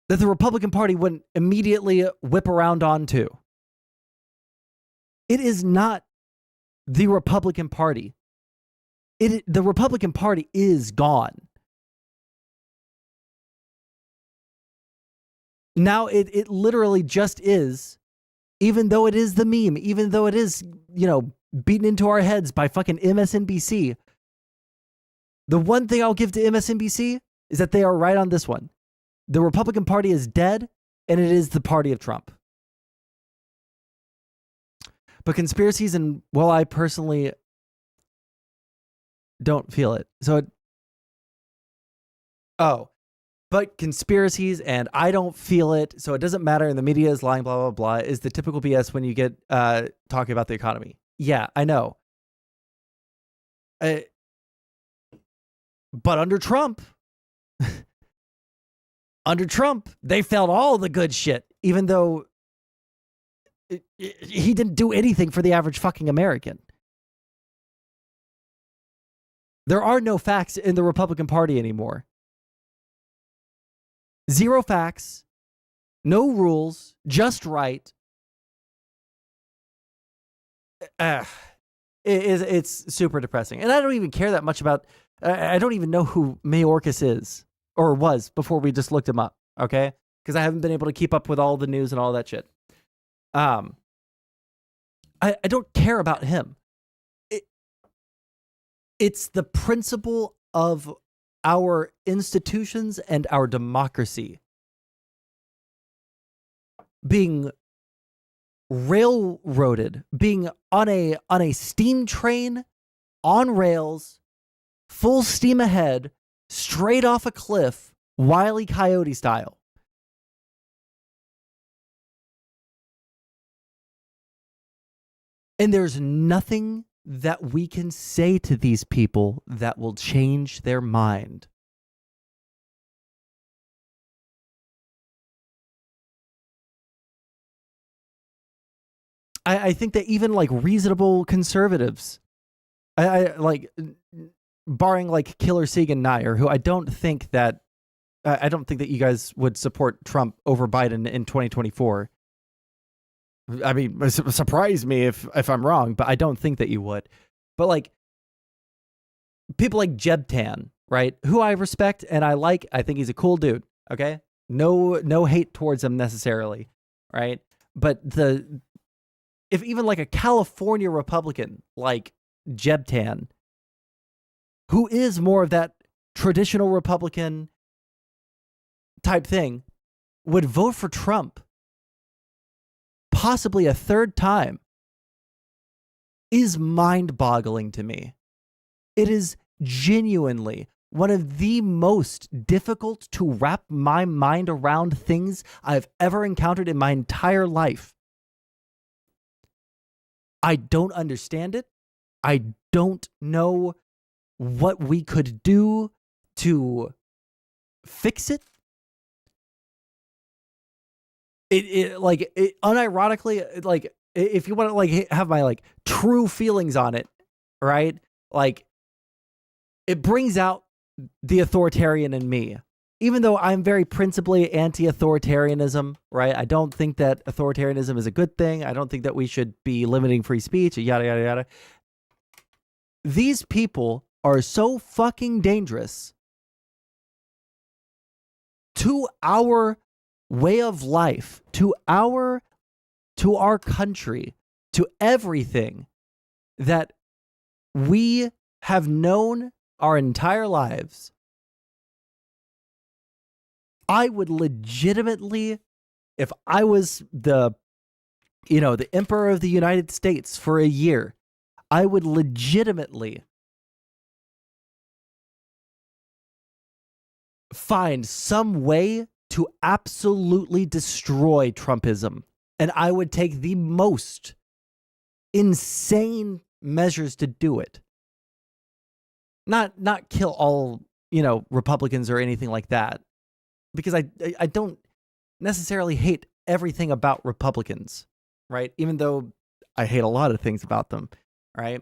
that the Republican Party wouldn't immediately whip around onto. It is not the Republican Party. The Republican Party is gone. Now it literally just is, even though it is the meme, even though it is, beaten into our heads by fucking MSNBC. The one thing I'll give to MSNBC is that they are right on this one. The Republican Party is dead, and it is the party of Trump. But conspiracies, and well, I personally don't feel it. But conspiracies, and I don't feel it, so it doesn't matter, and the media is lying, blah, blah, blah, is the typical BS when you get talking about the economy. Yeah, I know. But under Trump, they felt all the good shit, even though he didn't do anything for the average fucking American. There are no facts in the Republican Party anymore. Zero facts, no rules, just right. It's super depressing. And I don't even care that much about, I don't even know who Mayorkas is, or was, before we just looked him up, okay? Because I haven't been able to keep up with all the news and all that shit. I don't care about him. It's the principle of our institutions and our democracy being railroaded, being on a steam train, on rails, full steam ahead, straight off a cliff, Wile E. Coyote style. And there's nothing that we can say to these people that will change their mind. I think that even like reasonable conservatives, I like, barring like Killer Segan Nair, who I don't think that you guys would support Trump over Biden in 2024. I mean, surprise me if I'm wrong, but I don't think that you would. But like people like Jeb Tan, right? Who I respect and I like. I think he's a cool dude. Okay, no hate towards him necessarily, right? But if even like a California Republican like Jeb Tan, who is more of that traditional Republican type thing, would vote for Trump possibly a third time, is mind-boggling to me. It is genuinely one of the most difficult to wrap my mind around things I've ever encountered in my entire life. I don't understand it. I don't know what we could do to fix it. Unironically, like, if you want to like have my like true feelings on it, right? Like, it brings out the authoritarian in me. Even though I'm very principally anti-authoritarianism, right? I don't think that authoritarianism is a good thing. I don't think that we should be limiting free speech, yada, yada, yada. These people are so fucking dangerous to our way of life, to our country, to everything that we have known our entire lives. I would legitimately, if I was the Emperor of the United States for a year, I would legitimately find some way to absolutely destroy Trumpism. And I would take the most insane measures to do it. Not kill all, Republicans or anything like that. Because I don't necessarily hate everything about Republicans, right? Even though I hate a lot of things about them, right?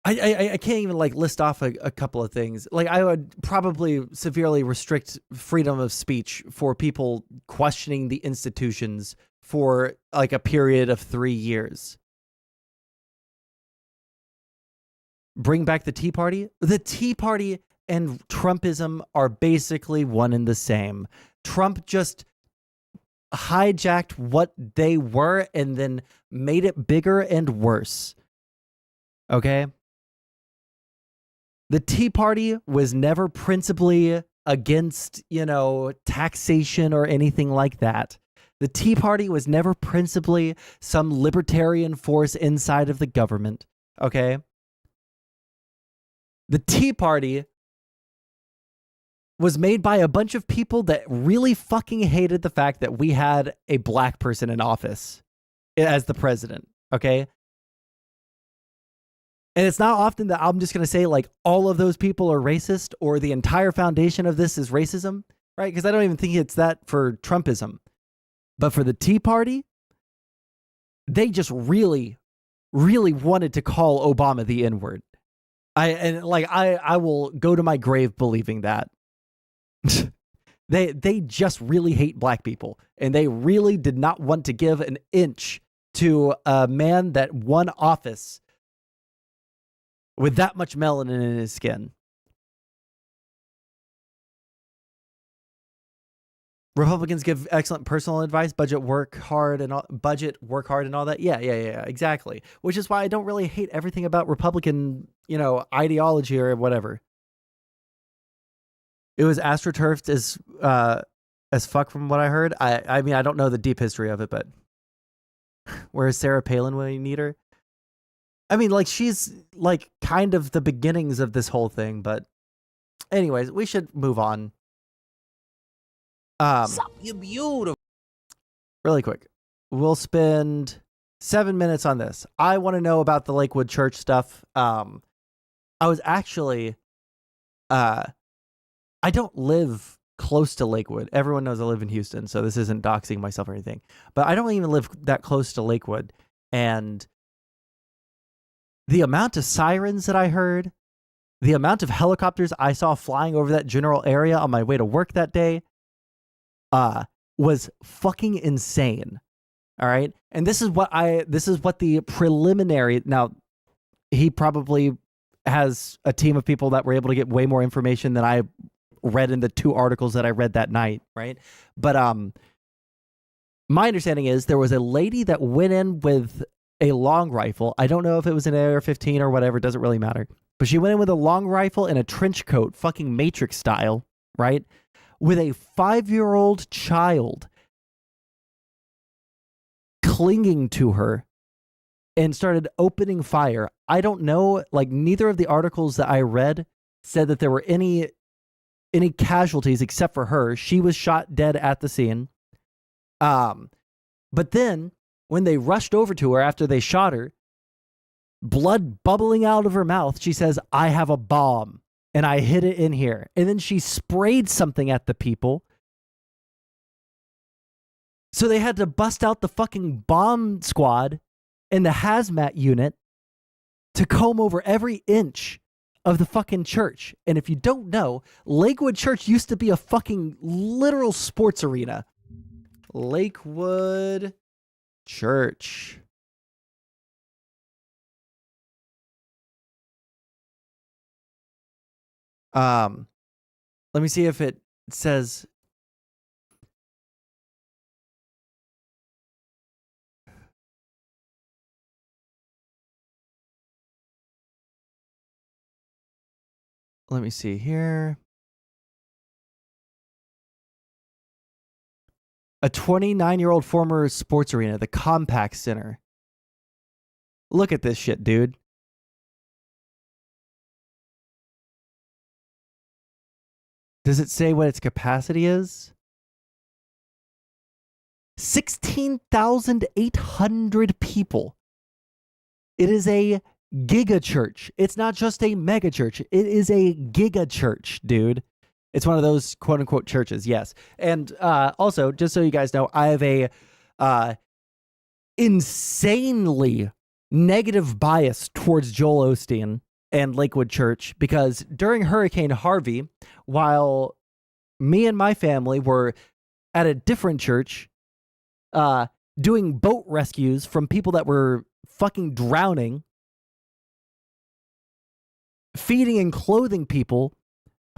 I can't even list off a couple of things. I would probably severely restrict freedom of speech for people questioning the institutions for a period of 3 years. Bring back the Tea Party. The Tea Party and Trumpism are basically one and the same. Trump just hijacked what they were and then made it bigger and worse. Okay? The Tea Party was never principally against, taxation or anything like that. The Tea Party was never principally some libertarian force inside of the government. Okay? The Tea Party was made by a bunch of people that really fucking hated the fact that we had a black person in office as the president, okay? And it's not often that I'm just going to say all of those people are racist or the entire foundation of this is racism, right? Because I don't even think it's that for Trumpism. But for the Tea Party, they just really, really wanted to call Obama the N-word. I will go to my grave believing that. They just really hate black people, and they really did not want to give an inch to a man that won office with that much melanin in his skin. Republicans give excellent personal advice, work hard and all that. Yeah, exactly. Which is why I don't really hate everything about Republican, ideology or whatever. It was astroturfed as fuck from what I heard. I mean, I don't know the deep history of it, but where is Sarah Palin when you need her? I mean, she's kind of the beginnings of this whole thing, but anyways, we should move on. You're beautiful. Really quick. We'll spend 7 minutes on this. I want to know about the Lakewood Church stuff. I was actually, I don't live close to Lakewood. Everyone knows I live in Houston, so this isn't doxing myself or anything. But I don't even live that close to Lakewood. And the amount of sirens that I heard, the amount of helicopters I saw flying over that general area on my way to work that day, was fucking insane. All right. And this is what the preliminary, now he probably has a team of people that were able to get way more information than I read in the 2 articles that I read that night. Right. But, my understanding is there was a lady that went in with a long rifle. I don't know if it was an AR-15 or whatever. It doesn't really matter. But she went in with a long rifle and a trench coat, fucking Matrix style. Right. With a 5-year-old child clinging to her and started opening fire. I don't know, neither of the articles that I read said that there were any casualties except for her. She was shot dead at the scene. But then when they rushed over to her after they shot her, blood bubbling out of her mouth, she says, "I have a bomb. And I hid it in here." And then she sprayed something at the people. So they had to bust out the fucking bomb squad and the hazmat unit to comb over every inch of the fucking church. And if you don't know, Lakewood Church used to be a fucking literal sports arena. Lakewood Church. Let me see if it says. Let me see here. A 29-year-old former sports arena, the Compaq Center. Look at this shit, dude. Does it say what its capacity is? 16,800 people. It is a giga church. It's not just a mega church. It is a giga church, dude. It's one of those quote unquote churches. Yes. And also, just so you guys know, I have a insanely negative bias towards Joel Osteen and Lakewood Church, because during Hurricane Harvey, while me and my family were at a different church doing boat rescues from people that were fucking drowning, feeding and clothing people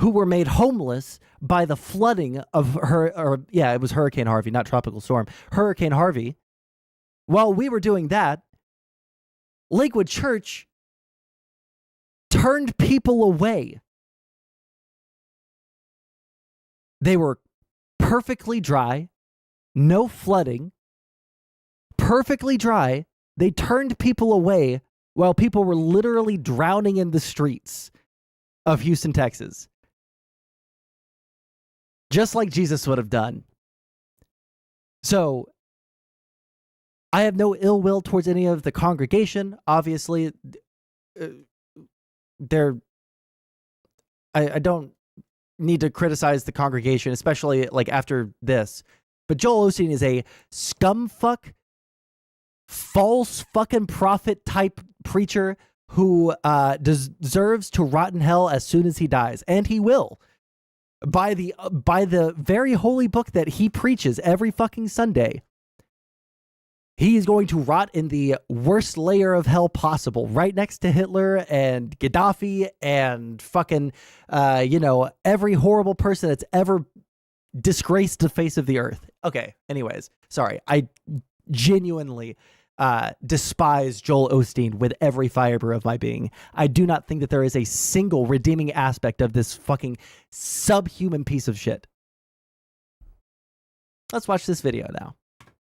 who were made homeless by the flooding of it was Hurricane Harvey, not tropical storm, Hurricane Harvey. While we were doing that, Lakewood Church turned people away. They were perfectly dry, no flooding, perfectly dry. They turned people away while people were literally drowning in the streets of Houston, Texas. Just like Jesus would have done. So, I have no ill will towards any of the congregation. Obviously, I don't need to criticize the congregation, especially like after this. But Joel Osteen is a scumfuck, false fucking prophet type preacher who deserves to rot in hell as soon as he dies, and he will. By the very holy book that he preaches every fucking Sunday, he is going to rot in the worst layer of hell possible, right next to Hitler and Gaddafi and fucking, every horrible person that's ever disgraced the face of the earth. Okay, anyways, sorry. I genuinely despise Joel Osteen with every fiber of my being. I do not think that there is a single redeeming aspect of this fucking subhuman piece of shit. Let's watch this video now.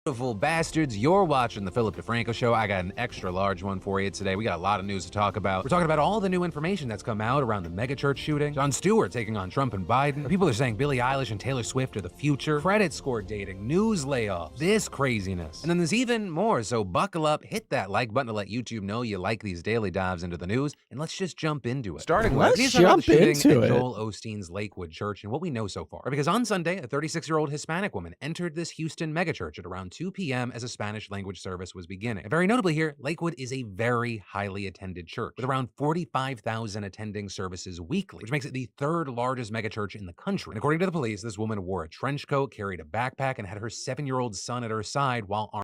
Beautiful bastards, you're watching the Philip DeFranco Show. I got an extra large one for you today. We got a lot of news to talk about. We're talking about all the new information that's come out around the megachurch shooting. Jon Stewart taking on Trump and Biden. People are saying Billie Eilish and Taylor Swift are the future. Credit score dating, news layoffs, this craziness. And then there's even more, so buckle up, hit that like button to let YouTube know you like these daily dives into the news, and let's just jump into it. Starting with, let's jump into it. Joel Osteen's Lakewood Church and what we know so far. Because on Sunday, a 36-year-old Hispanic woman entered this Houston megachurch at around 2 p.m. as a Spanish language service was beginning. And very notably here, Lakewood is a very highly attended church with around 45,000 attending services weekly, which makes it the third largest megachurch in the country. And according to the police, this woman wore a trench coat, carried a backpack, and had her 7-year-old son at her side while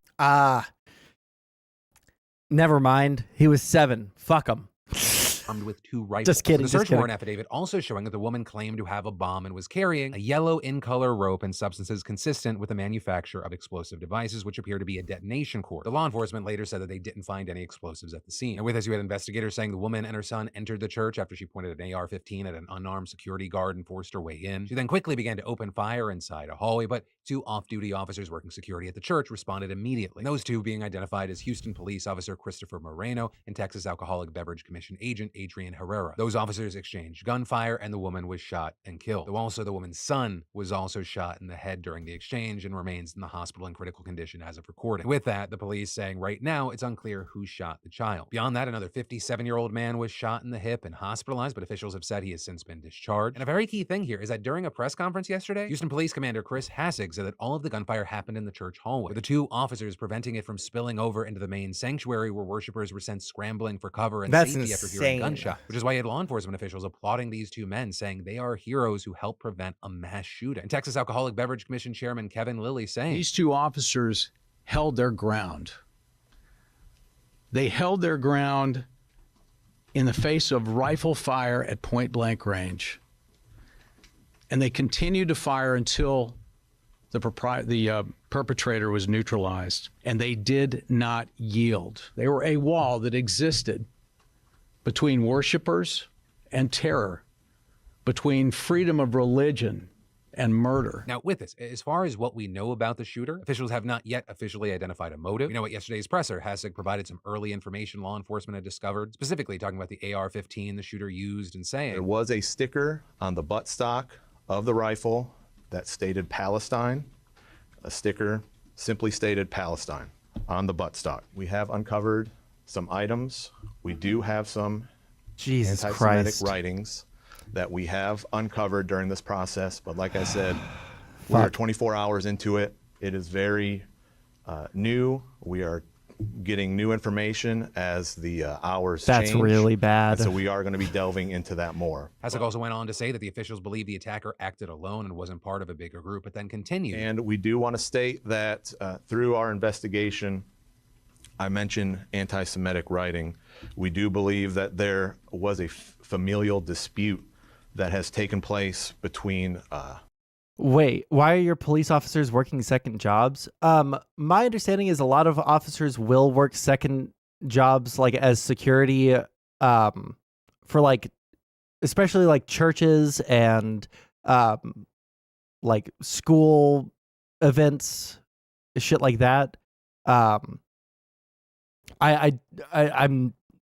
Never mind. He was 7. Fuck him. armed with 2 rifles. Just kidding. The search warrant affidavit also showing that the woman claimed to have a bomb and was carrying a yellow in-color rope and substances consistent with the manufacture of explosive devices, which appear to be a detonation cord. The law enforcement later said that they didn't find any explosives at the scene. And with us, you had investigators saying the woman and her son entered the church after she pointed an AR-15 at an unarmed security guard and forced her way in. She then quickly began to open fire inside a hallway, but 2 off-duty officers working security at the church responded immediately. Those 2 being identified as Houston police officer Christopher Moreno and Texas Alcoholic Beverage Commission agent Adrian Herrera. Those officers exchanged gunfire and the woman was shot and killed. Though also the woman's son was also shot in the head during the exchange and remains in the hospital in critical condition as of recording. With that, the police saying right now it's unclear who shot the child. Beyond that, another 57-year-old man was shot in the hip and hospitalized, but officials have said he has since been discharged. And a very key thing here is that during a press conference yesterday, Houston Police Commander Chris Hassig said that all of the gunfire happened in the church hallway, with the 2 officers preventing it from spilling over into the main sanctuary where worshipers were sent scrambling for cover and safety after hearing gunshots, which is why you had law enforcement officials applauding these 2 men, saying they are heroes who helped prevent a mass shooting. And Texas Alcoholic Beverage Commission Chairman Kevin Lilly saying, these 2 officers held their ground. They held their ground in the face of rifle fire at point blank range. And they continued to fire until the perpetrator was neutralized. And they did not yield. They were a wall that existed between worshipers and terror, between freedom of religion and murder. Now, with this, as far as what we know about the shooter, officials have not yet officially identified a motive. We know at yesterday's presser, Hassig provided some early information law enforcement had discovered, specifically talking about the AR-15 the shooter used and saying, there was a sticker on the buttstock of the rifle that stated Palestine, a sticker simply stated Palestine on the buttstock. We have uncovered some items. We do have some Jesus anti-Semitic Christ. writings that we have uncovered during this process. But like I said, we're 24 hours into it. It is very new. We are getting new information as the hours change. That's really bad. And so we are going to be delving into that more. Hasek also went on to say that the officials believe the attacker acted alone and wasn't part of a bigger group, but then continued. And we do want to state that through our investigation, I mentioned anti-Semitic writing. We do believe that there was a familial dispute that has taken place between Wait, why are your police officers working second jobs? My understanding is a lot of officers will work second jobs, like as security, for like, especially like churches and like school events, shit like that. I'm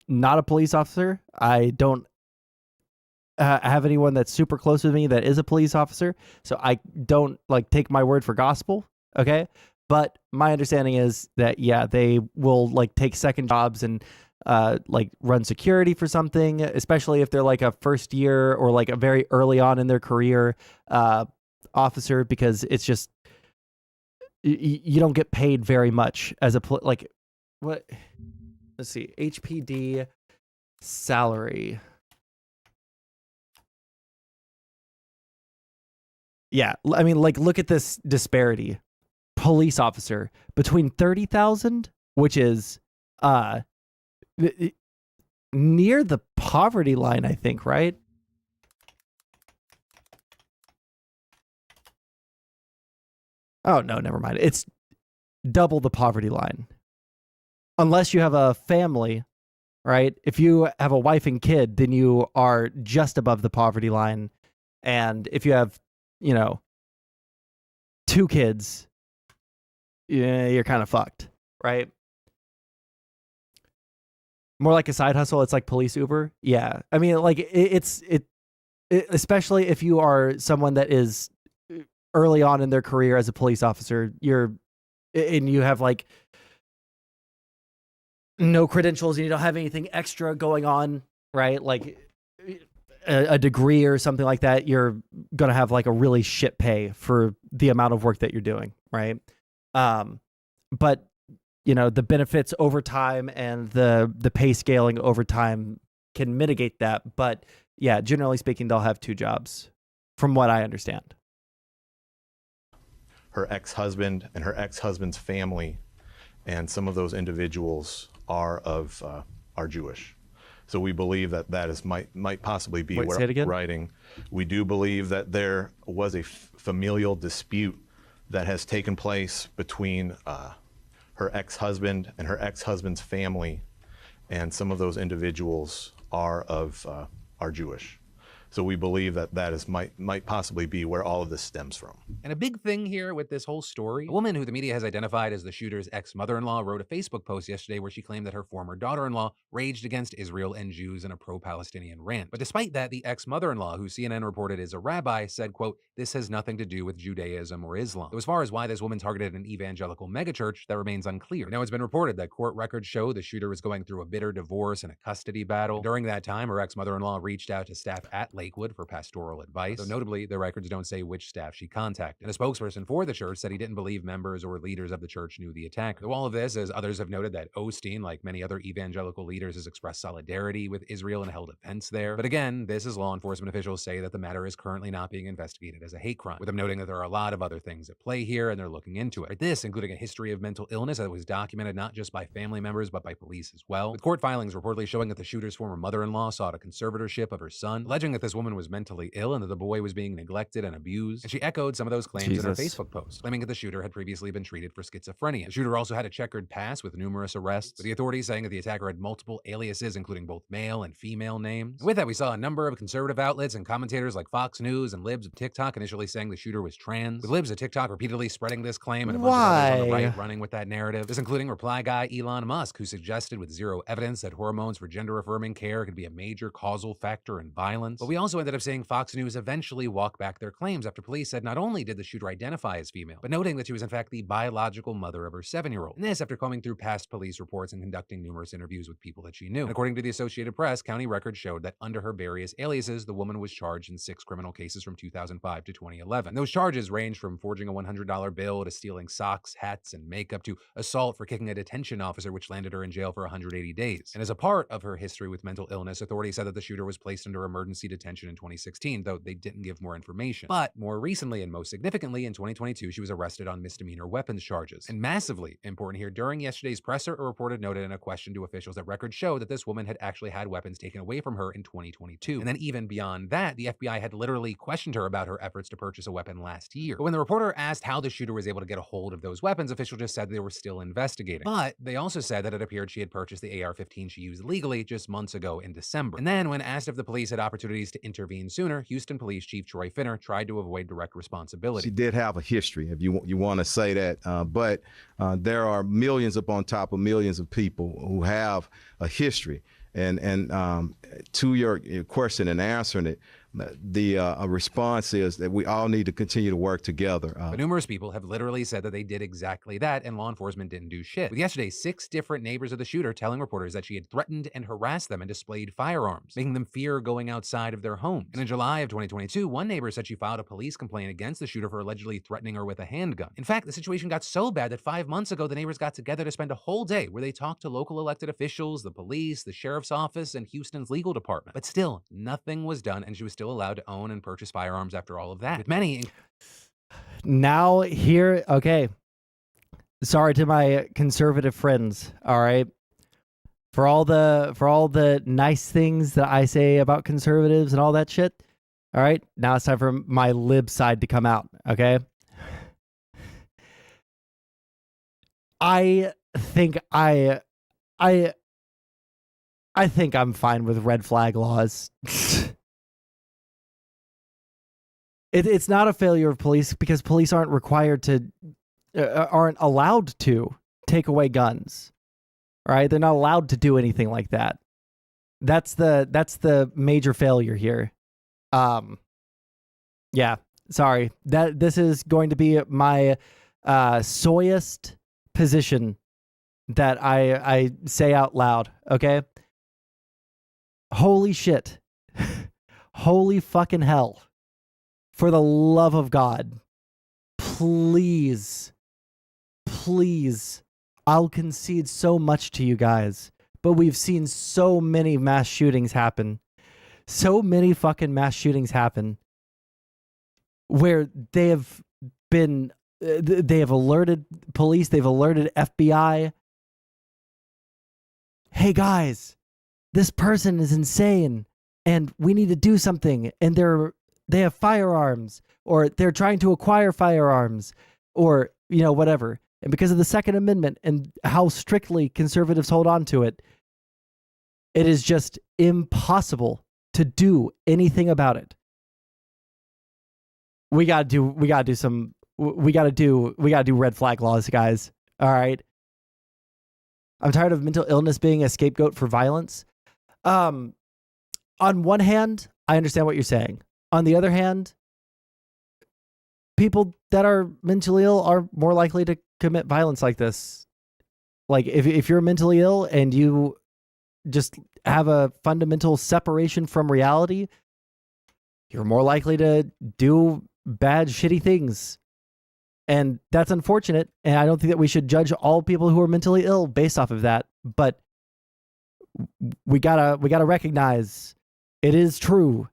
not a police officer. I don't have anyone that's super close with me that is a police officer, so I don't like take my word for gospel. Okay, but my understanding is that yeah, they will like take second jobs and like run security for something, especially if they're like a first year or like a very early on in their career officer, because it's just you don't get paid very much as a like what. Let's see, HPD salary. Yeah, I mean, like, look at this disparity. Police officer between 30,000, which is near the poverty line, I think, right? Oh no, never mind. It's double the poverty line. Unless you have a family, right? If you have a wife and kid, then you are just above the poverty line. And if you have, you know, 2 kids, yeah, you're kind of fucked, right? More like a side hustle. It's like police Uber. Yeah. I mean, like it especially if you are someone that is early on in their career as a police officer, and you have like no credentials and you don't have anything extra going on, right? Like a degree or something like that, you're going to have like a really shit pay for the amount of work that you're doing, right? But you know, the benefits over time and the pay scaling over time can mitigate that. But yeah, generally speaking, they'll have 2 jobs from what I understand. her ex-husband and her ex-husband's family, and some of those individuals are Jewish. So we believe that that is might possibly be Wait, say it again? writing. We do believe that there was a familial dispute that has taken place between her ex-husband and her ex-husband's family, and some of those individuals are Jewish. So we believe that that is might possibly be where all of this stems from. And a big thing here with this whole story, a woman who the media has identified as the shooter's ex-mother-in-law wrote a Facebook post yesterday where she claimed that her former daughter-in-law raged against Israel and Jews in a pro-Palestinian rant. But despite that, the ex-mother-in-law, who CNN reported is a rabbi, said, quote, "This has nothing to do with Judaism or Islam." So as far as why this woman targeted an evangelical megachurch, that remains unclear. Now, it's been reported that court records show the shooter was going through a bitter divorce and a custody battle. During that time, her ex-mother-in-law reached out to staff at Lakewood for pastoral advice. Though notably, the records don't say which staff she contacted. And a spokesperson for the church said he didn't believe members or leaders of the church knew the attacker. Though all of this, as others have noted, that Osteen, like many other evangelical leaders, has expressed solidarity with Israel and held events there. But again, this is law enforcement officials say that the matter is currently not being investigated as a hate crime, with them noting that there are a lot of other things at play here and they're looking into it. But this, including a history of mental illness that was documented not just by family members but by police as well, with court filings reportedly showing that the shooter's former mother-in-law sought a conservatorship of her son, alleging that this woman was mentally ill and that the boy was being neglected and abused. And she echoed some of those claims in her Facebook post, claiming that the shooter had previously been treated for schizophrenia. The shooter also had a checkered past with numerous arrests, with the authorities saying that the attacker had multiple aliases, including both male and female names. And with that, we saw a number of conservative outlets and commentators like Fox News and Libs of TikTok initially saying the shooter was trans, with Libs of TikTok repeatedly spreading this claim and a bunch of others on the right running with that narrative. This including reply guy Elon Musk, who suggested with zero evidence that hormones for gender-affirming care could be a major causal factor in violence. But we We also ended up seeing Fox News eventually walk back their claims after police said not only did the shooter identify as female, but noting that she was in fact the biological mother of her 7-year-old. And this after combing through past police reports and conducting numerous interviews with people that she knew. And according to the Associated Press, county records showed that under her various aliases, the woman was charged in 6 criminal cases from 2005 to 2011. And those charges range from forging a $100 bill to stealing socks, hats, and makeup to assault for kicking a detention officer, which landed her in jail for 180 days. And as a part of her history with mental illness, authorities said that the shooter was placed under emergency detention in 2016, though they didn't give more information. But more recently and most significantly, in 2022, she was arrested on misdemeanor weapons charges. And massively important here, during yesterday's presser, a reporter noted in a question to officials that records show that this woman had actually had weapons taken away from her in 2022. And then even beyond that, the FBI had literally questioned her about her efforts to purchase a weapon last year. But when the reporter asked how the shooter was able to get a hold of those weapons, officials just said they were still investigating. But they also said that it appeared she had purchased the AR-15 she used legally just months ago in December. And then when asked if the police had opportunities to intervene sooner, Houston Police Chief Troy Finner tried to avoid direct responsibility. She did have a history, if you want to say that, but there are millions upon top of millions of people who have a history. And to your question and answering it, the response is that we all need to continue to work together. But numerous people have literally said that they did exactly that, and law enforcement didn't do shit. With yesterday, 6 different neighbors of the shooter telling reporters that she had threatened and harassed them and displayed firearms, making them fear going outside of their homes. And in July of 2022, one neighbor said she filed a police complaint against the shooter for allegedly threatening her with a handgun. In fact, the situation got so bad that 5 months ago, the neighbors got together to spend a whole day where they talked to local elected officials, the police, the sheriff's office, and Houston's legal department. But still, nothing was done, and she was still allowed to own and purchase firearms after all of that. With many... Now here, okay. Sorry to my conservative friends, all right? For all the nice things that I say about conservatives and all that shit, all right? Now it's time for my lib side to come out, okay? I think I'm fine with red flag laws. It's not a failure of police because police aren't required to, aren't allowed to take away guns, right? They're not allowed to do anything like that. That's the major failure here. Yeah, sorry. This is going to be my soyest position that I say out loud, okay? Holy shit. Holy fucking hell. For the love of God, please, I'll concede so much to you guys, but we've seen so many mass shootings happen. So many fucking mass shootings happen where they have alerted police, they've alerted FBI. Hey guys, this person is insane and we need to do something, and they have firearms, or they're trying to acquire firearms, or, whatever. And because of the Second Amendment and how strictly conservatives hold on to it, it is just impossible to do anything about it. We gotta do red flag laws, guys. All right. I'm tired of mental illness being a scapegoat for violence. On one hand, I understand what you're saying. On the other hand, people that are mentally ill are more likely to commit violence like this. Like, if you're mentally ill and you just have a fundamental separation from reality, you're more likely to do bad, shitty things. And that's unfortunate. And I don't think that we should judge all people who are mentally ill based off of that. But we gotta recognize it is true.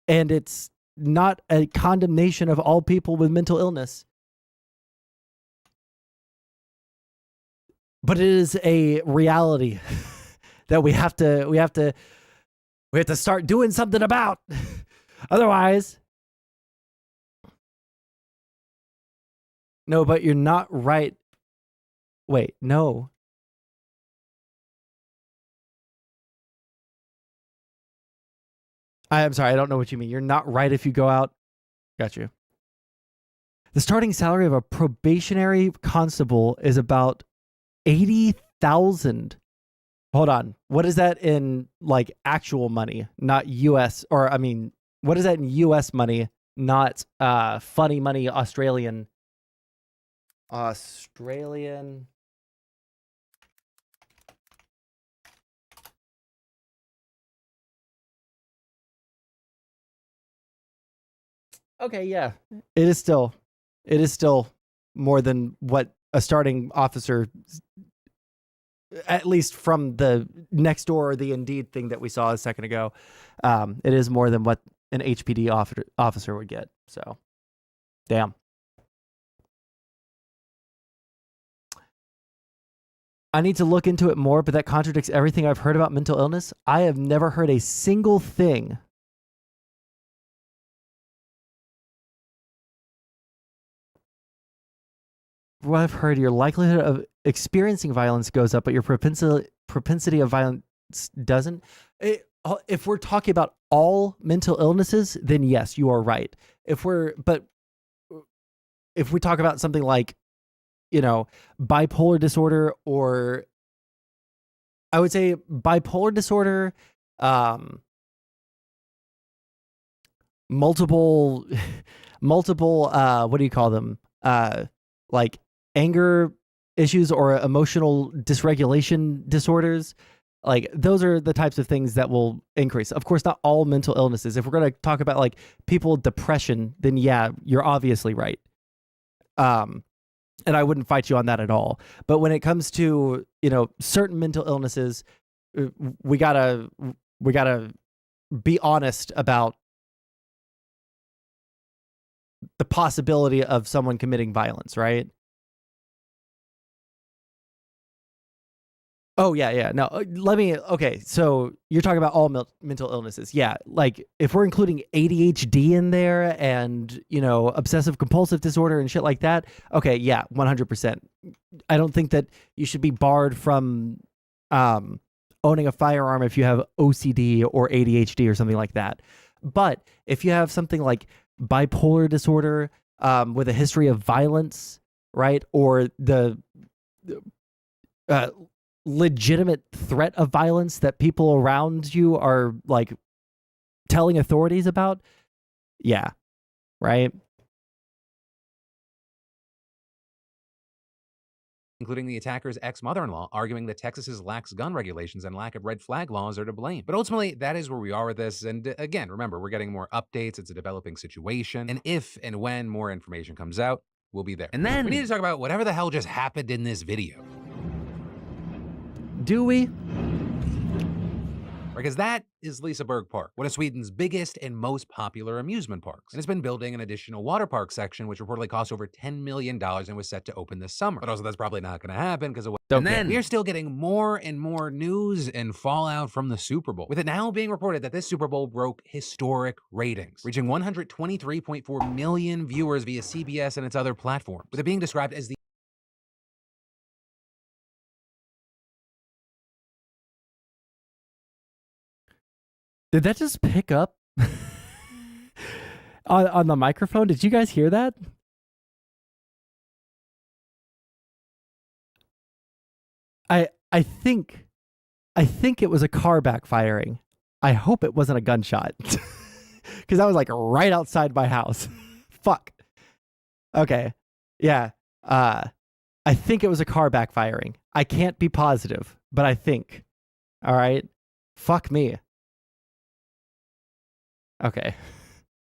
And it's not a condemnation of all people with mental illness. But it is a reality that we have to start doing something about. Otherwise, no, but you're not right. Wait, no. I'm sorry, I don't know what you mean. You're not right if you go out. Got you. The starting salary of a probationary constable is about $80,000. Hold on. What is that in like actual money, not US, or I mean, what is that in US money, not funny money, Australian. Okay, yeah. It is still more than what a starting officer, at least from the next door or the Indeed thing that we saw a second ago. It is more than what an HPD officer would get. So, damn. I need to look into it more, but that contradicts everything I've heard about mental illness. I have never heard a single thing. From what I've heard, your likelihood of experiencing violence goes up, but your propensity of violence doesn't. If we're talking about all mental illnesses, then yes, you are right. If we talk about something like, bipolar disorder, or I would say bipolar disorder, multiple, what do you call them? Like anger issues or emotional dysregulation disorders. Like those are the types of things that will increase. Of course, not all mental illnesses. If we're going to talk about like people with depression, then yeah, you're obviously right. And I wouldn't fight you on that at all. But when it comes to, certain mental illnesses, we gotta be honest about the possibility of someone committing violence, right? Oh, yeah. No, okay, so you're talking about all mental illnesses. Yeah, like if we're including ADHD in there and, obsessive compulsive disorder and shit like that, okay, yeah, 100%. I don't think that you should be barred from owning a firearm if you have OCD or ADHD or something like that. But if you have something like bipolar disorder with a history of violence, right, or the legitimate threat of violence that people around you are like telling authorities about, yeah, right. Including the attacker's ex-mother-in-law, arguing that Texas's lax gun regulations and lack of red flag laws are to blame. But ultimately, that is where we are with this. And again, remember, we're getting more updates. It's a developing situation. And if and when more information comes out, we'll be there. And then we need to talk about whatever the hell just happened in this video. Do we? Because that is Liseberg Park, one of Sweden's biggest and most popular amusement parks. And it's been building an additional water park section, which reportedly cost over $10 million and was set to open this summer. But also that's probably not going to happen because of what... And then we are still getting more and more news and fallout from the Super Bowl, with it now being reported that this Super Bowl broke historic ratings, reaching 123.4 million viewers via CBS and its other platforms, with it being described as the... Did that just pick up on the microphone? Did you guys hear that? I think it was a car backfiring. I hope it wasn't a gunshot, because I was like right outside my house. Fuck. Okay. Yeah. I think it was a car backfiring. I can't be positive, but I think. All right. Fuck me. Okay.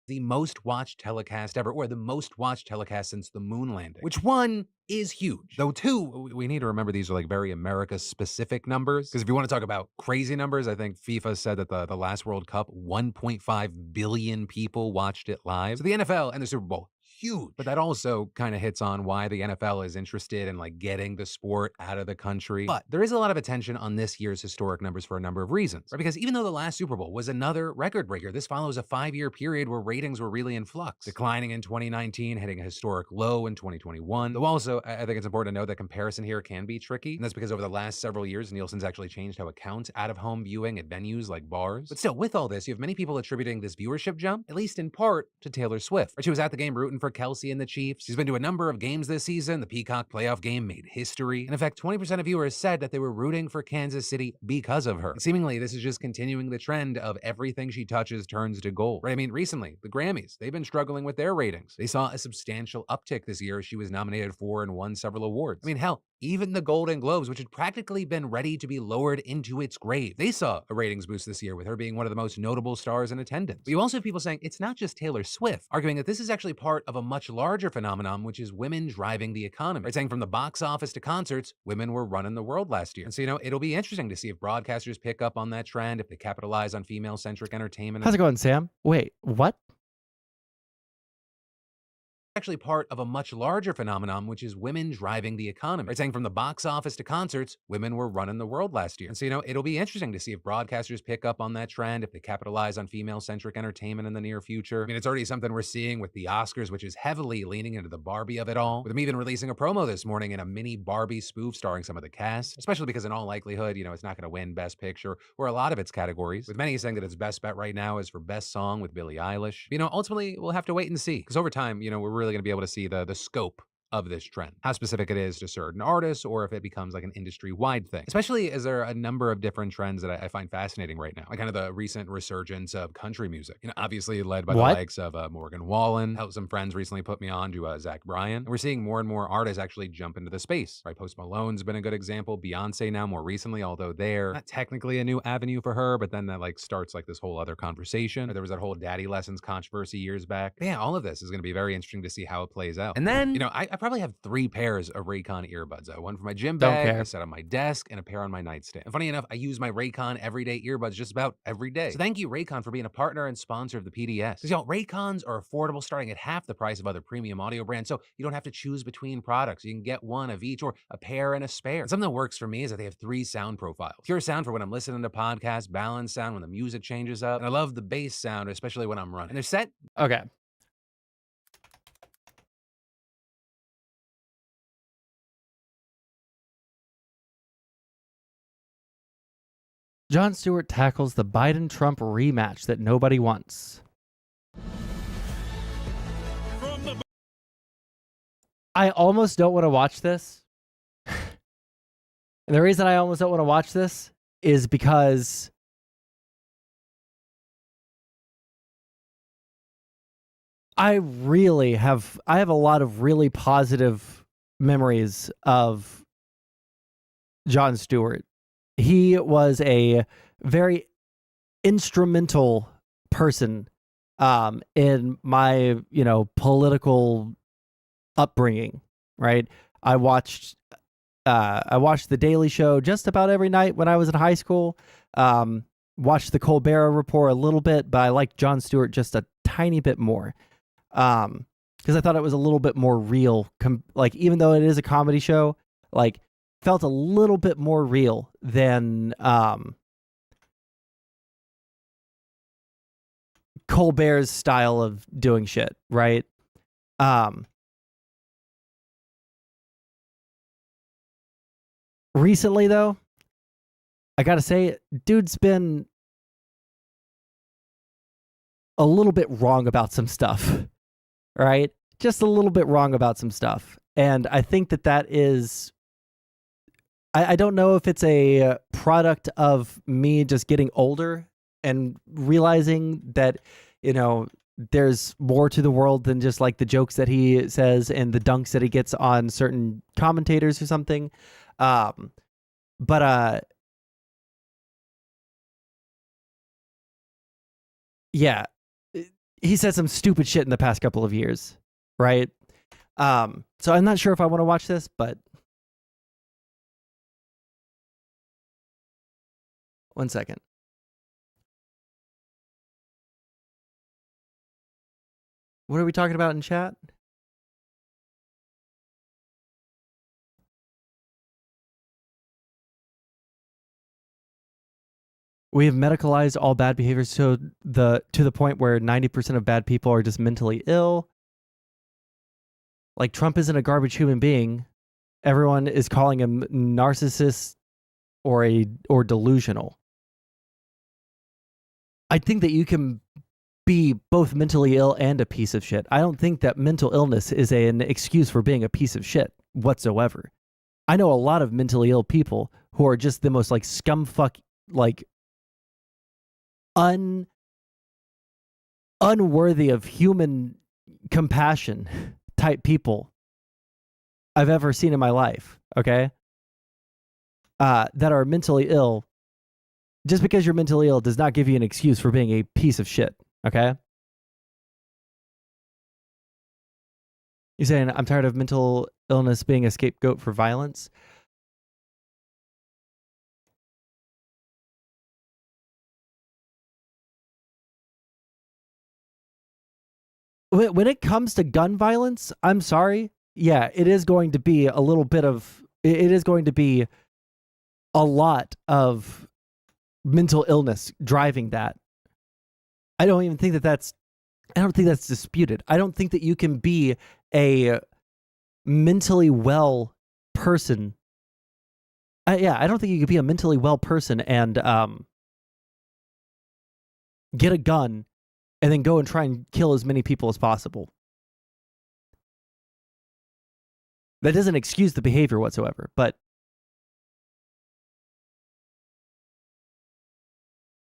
The most watched telecast ever, or the most watched telecast since the moon landing, which one is huge. Though two, we need to remember these are like very America-specific numbers. Because if you want to talk about crazy numbers, I think FIFA said that the last World Cup, 1.5 billion people watched it live. So the NFL and the Super Bowl, huge. But that also kind of hits on why the NFL is interested in like getting the sport out of the country. But there is a lot of attention on this year's historic numbers for a number of reasons, right? Because even though the last Super Bowl was another record breaker, this follows a 5-year period where ratings were really in flux, declining in 2019, hitting a historic low in 2021. Though also, I think it's important to note that comparison here can be tricky. And that's because over the last several years, Nielsen's actually changed how it counts out-of-home viewing at venues like bars. But still, with all this, you have many people attributing this viewership jump, at least in part, to Taylor Swift. She was at the game rooting for for Kelsey and the Chiefs. She's been to a number of games this season. The Peacock playoff game made history. And in fact, 20% of viewers said that they were rooting for Kansas City because of her. And seemingly, this is just continuing the trend of everything she touches turns to gold. Right? I mean, recently, the Grammys, they've been struggling with their ratings. They saw a substantial uptick this year as she was nominated for and won several awards. I mean, hell, even the Golden Globes, which had practically been ready to be lowered into its grave, they saw a ratings boost this year with her being one of the most notable stars in attendance. But you also have people saying it's not just Taylor Swift, arguing that this is actually part of a much larger phenomenon, which is women driving the economy. Right? Saying from the box office to concerts, women were running the world last year. And so, it'll be interesting to see if broadcasters pick up on that trend, if they capitalize on female-centric entertainment. How's it going, Sam? Wait, what? Actually part of a much larger phenomenon, which is women driving the economy. Right? Saying from the box office to concerts, women were running the world last year. And so, it'll be interesting to see if broadcasters pick up on that trend, if they capitalize on female-centric entertainment in the near future. I mean, it's already something we're seeing with the Oscars, which is heavily leaning into the Barbie of it all, with them even releasing a promo this morning in a mini Barbie spoof starring some of the cast, especially because in all likelihood, it's not going to win Best Picture or a lot of its categories, with many saying that its best bet right now is for Best Song with Billie Eilish. Ultimately, we'll have to wait and see, because over time, we're really going to be able to see the scope of this trend, how specific it is to certain artists, or if it becomes like an industry-wide thing, especially as there are a number of different trends that I find fascinating right now, like kind of the recent resurgence of country music, obviously led by the likes of Morgan Wallen. Some friends recently put me on to Zach Bryan, and we're seeing more and more artists actually jump into the space, right? Post Malone's been a good example, Beyonce now more recently, although they're not technically a new avenue for her, but then that starts this whole other conversation. There was that whole daddy lessons controversy years back. But yeah, all of this is going to be very interesting to see how it plays out. And then, I probably have 3 pairs of Raycon earbuds. One for my gym bag, I set on my desk, and a pair on my nightstand. And funny enough, I use my Raycon everyday earbuds just about every day. So thank you, Raycon, for being a partner and sponsor of the PDS. Because Raycons are affordable, starting at half the price of other premium audio brands, so you don't have to choose between products. You can get one of each, or a pair and a spare. And something that works for me is that they have 3 sound profiles. Pure sound for when I'm listening to podcasts, balanced sound when the music changes up, and I love the bass sound, especially when I'm running. And they're set. Okay. Jon Stewart tackles the Biden-Trump rematch that nobody wants. I almost don't want to watch this. And the reason I almost don't want to watch this is because I have a lot of really positive memories of Jon Stewart. He was a very instrumental person in my, political upbringing, right? I watched The Daily Show just about every night when I was in high school. Watched the Colbert Report a little bit, but I liked Jon Stewart just a tiny bit more. Because I thought it was a little bit more real. Even though it is a comedy show, felt a little bit more real than Colbert's style of doing shit, right? Recently, though, I gotta say, dude's been a little bit wrong about some stuff, right? Just a little bit wrong about some stuff. And I think that is... I don't know if it's a product of me just getting older and realizing that, there's more to the world than just the jokes that he says and the dunks that he gets on certain commentators or something. Yeah, he said some stupid shit in the past couple of years, right? So I'm not sure if I want to watch this, but one second. What are we talking about in chat? We have medicalized all bad behaviors to the point where 90% of bad people are just mentally ill. Trump isn't a garbage human being. Everyone is calling him narcissist or delusional. I think that you can be both mentally ill and a piece of shit. I don't think that mental illness is an excuse for being a piece of shit whatsoever. I know a lot of mentally ill people who are just the most like scumfuck, like unworthy of human compassion type people I've ever seen in my life, okay? That are mentally ill. Just because you're mentally ill does not give you an excuse for being a piece of shit, okay? You're saying, I'm tired of mental illness being a scapegoat for violence? When it comes to gun violence, I'm sorry. Yeah, it is going to be a little bit of, it is going to be a lot of mental illness driving that. I don't even think that I don't think that's disputed. I don't think that you can be a mentally well person. I don't think you could be a mentally well person and get a gun and then go and try and kill as many people as possible. That doesn't excuse the behavior whatsoever, but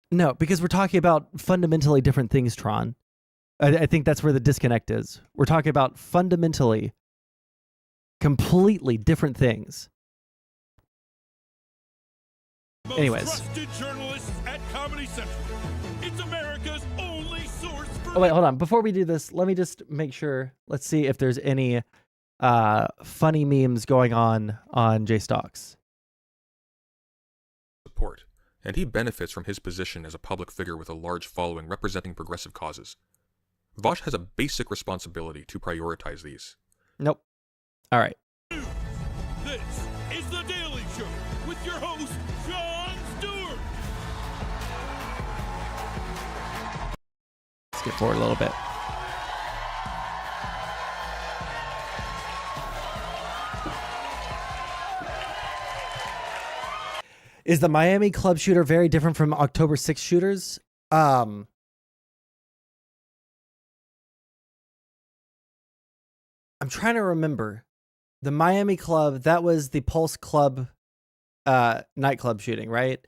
no, because we're talking about fundamentally different things, Tron. I think that's where the disconnect is. We're talking about fundamentally, completely different things. Anyways. Trusted journalists at Comedy Central. It's America's only source for... Oh, wait, hold on. Before we do this, let me just make sure. Let's see if there's any funny memes going on JStocks. Support, and he benefits from his position as a public figure with a large following representing progressive causes. Vosh has a basic responsibility to prioritize these. Nope. All right. This is The Daily Show with your host, Jon Stewart. Let's get forward a little bit. Is the Miami club shooter very different from October 6th shooters? I'm trying to remember. The Miami club, that was the Pulse Club nightclub shooting, right?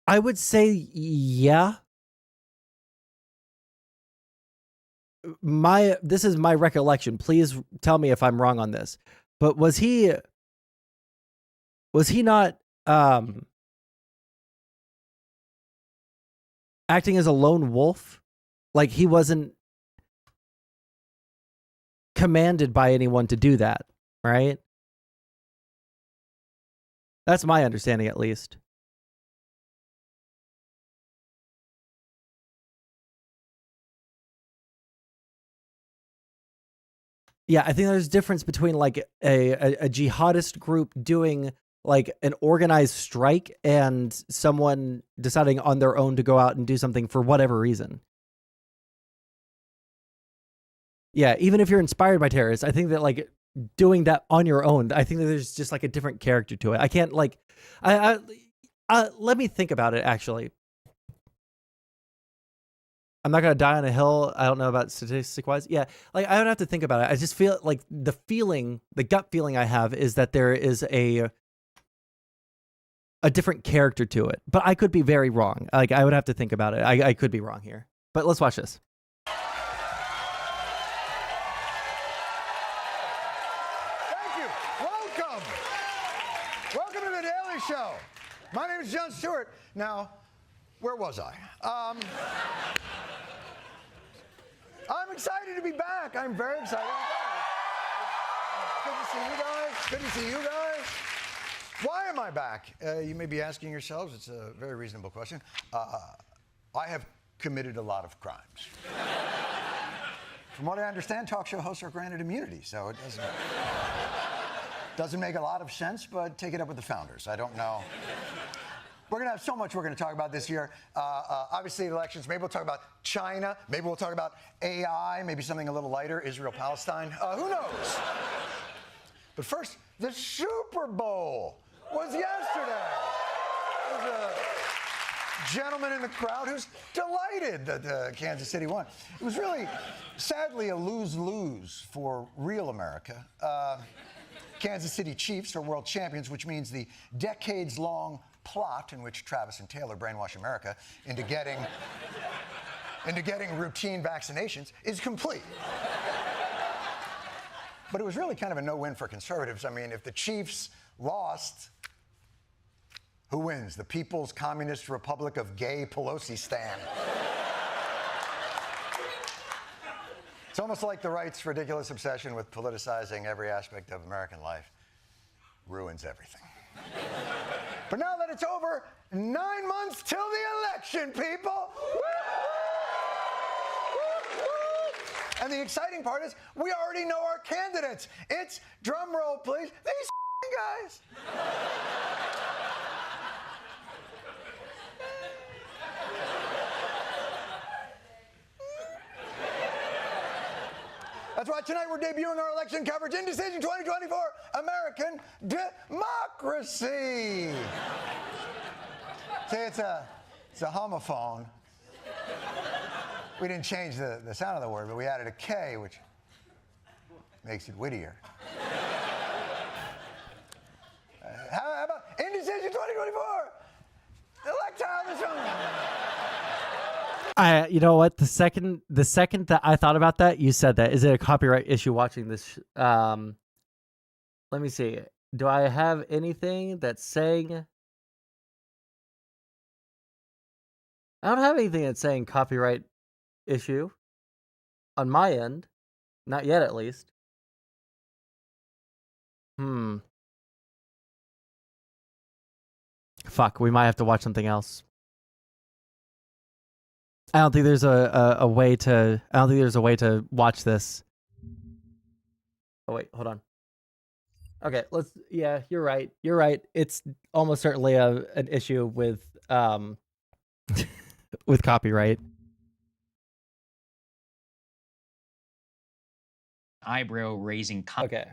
I would say yeah. This is my recollection. Please tell me if I'm wrong on this. But was he not acting as a lone wolf? Like he wasn't commanded by anyone to do that, right? That's my understanding, at least. Yeah, I think there's a difference between like a jihadist group doing like an organized strike and someone deciding on their own to go out and do something for whatever reason. Yeah, even if you're inspired by terrorists, I think that like doing that on your own, I think that there's just like a different character to it. I can't like, let me think about it actually. I'm not going to die on a hill. I don't know about statistic wise. Yeah, like I would have to think about it. I just feel like the gut feeling I have is that there is a different character to it, but I could be very wrong. Like I would have to think about it. I could be wrong here, but let's watch this. Welcome to The Daily Show. My name is Jon Stewart. Now, where was I? I'm excited to be back. I'm very excited to be back. Good to see you guys. Good to see you guys. Why am I back? You may be asking yourselves. It's a very reasonable question. I have committed a lot of crimes. From what I understand, talk show hosts are granted immunity, so it doesn't make a lot of sense, but take it up with the founders. I don't know. We're going to have so much we're going to talk about this year. Obviously, elections. Maybe we'll talk about China. Maybe we'll talk about AI. Maybe something a little lighter, Israel-Palestine. Who knows? But first, the Super Bowl was yesterday. gentleman in the crowd who's delighted that Kansas City won. It was really, sadly, a lose-lose for real America. Kansas City Chiefs are world champions, which means the decades-long plot in which Travis and Taylor brainwash America into getting routine vaccinations is complete. But it was really kind of a no-win for conservatives. I mean, if the Chiefs lost, who wins? The People's Communist Republic of Gay Pelosi stan. It's almost like the right's ridiculous obsession with politicizing every aspect of American life ruins everything. But now that it's over, 9 months till the election, people! And the exciting part is we already know our candidates. It's, drum roll please, these guys. That's why tonight we're debuting our election coverage, Indecision 2024, American Democracy. See, it's a homophone. We didn't change the sound of the word, but we added a K, which makes it wittier. How about Indecision 2024? Electile this one. You know what? The second that I thought about that, you said that. Is it a copyright issue watching this? Let me see. Do I have anything that's saying? I don't have anything that's saying copyright issue on my end. Not yet, at least. Fuck, we might have to watch something else. I don't think there's a way to. I don't think there's a way to watch this. Oh wait, hold on. Okay, let's. Yeah, you're right. You're right. It's almost certainly an issue with with copyright. Eyebrow raising. Okay.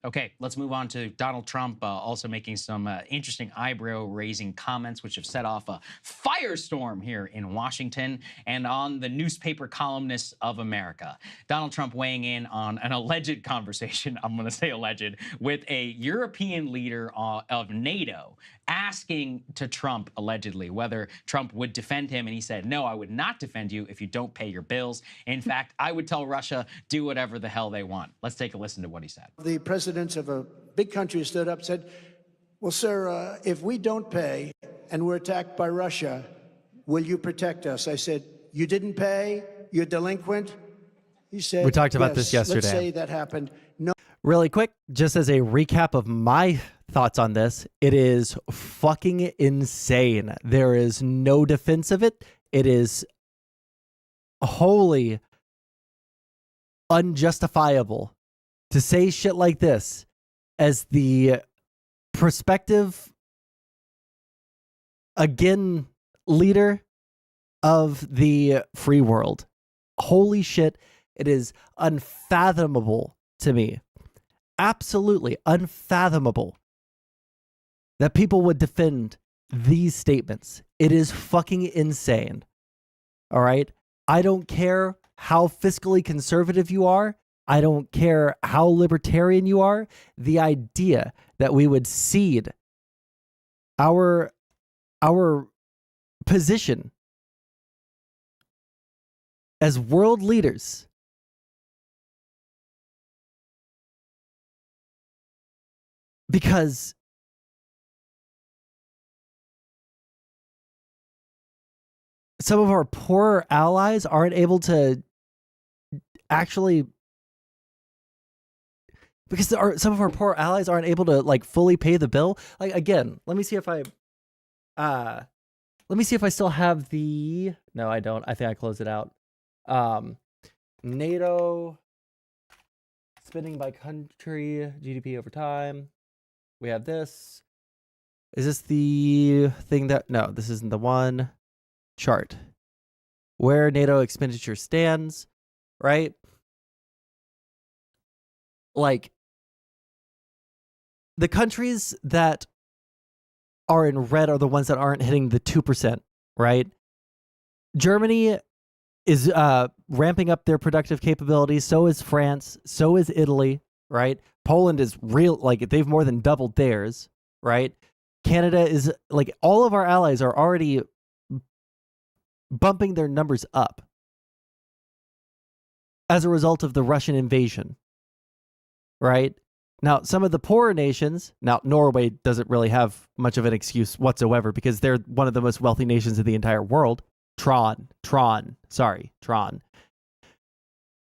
Okay, let's move on to Donald Trump also making some interesting eyebrow-raising comments, which have set off a firestorm here in Washington and on the newspaper columnists of America. Donald Trump weighing in on an alleged conversation, I'm going to say alleged, with a European leader of NATO, asking to Trump, allegedly, whether Trump would defend him. And he said, no, I would not defend you if you don't pay your bills. In fact, I would tell Russia, do whatever the hell they want. Let's take a listen to what he said. The presidents of a big country stood up and said, well, sir, if we don't pay and we're attacked by Russia, will you protect us? I said, you didn't pay? You're delinquent? He said, we talked about this yesterday. Let's say that happened. No. Really quick, just as a recap of my thoughts on this, it is fucking insane. There is no defense of it. It is wholly unjustifiable to say shit like this as the prospective, again, leader of the free world. Holy shit, it is unfathomable to me. Absolutely unfathomable that people would defend these statements. It is fucking insane. All right? I don't care how fiscally conservative you are. I don't care how libertarian you are. The idea that we would cede our position as world leaders because some of our poorer allies aren't able to actually, because some of our poor allies aren't able to like fully pay the bill. Like, again, let me see if I still have the, no, I don't. I think I closed it out. NATO spending by country, GDP over time. We have this. Is this the thing that, no, this isn't the one. Chart where NATO expenditure stands, right? Like the countries that are in red are the ones that aren't hitting the 2%, right? Germany is ramping up their productive capabilities. So is France. So is Italy, right? Poland is they've more than doubled theirs, right? Canada is all of our allies are already bumping their numbers up as a result of the Russian invasion, right? Now, some of the poorer nations, now Norway doesn't really have much of an excuse whatsoever because they're one of the most wealthy nations in the entire world. Tron.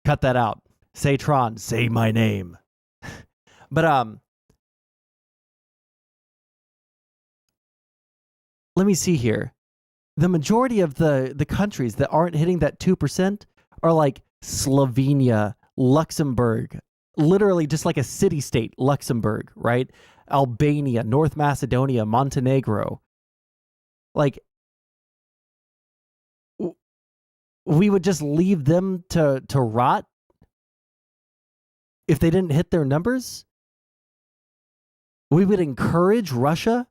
Cut that out. Say Tron, say my name. But let me see here. The majority of the countries that aren't hitting that 2% are like Slovenia, Luxembourg, literally just like a city-state, Luxembourg, right? Albania, North Macedonia, Montenegro. We would just leave them to rot if they didn't hit their numbers? We would encourage Russia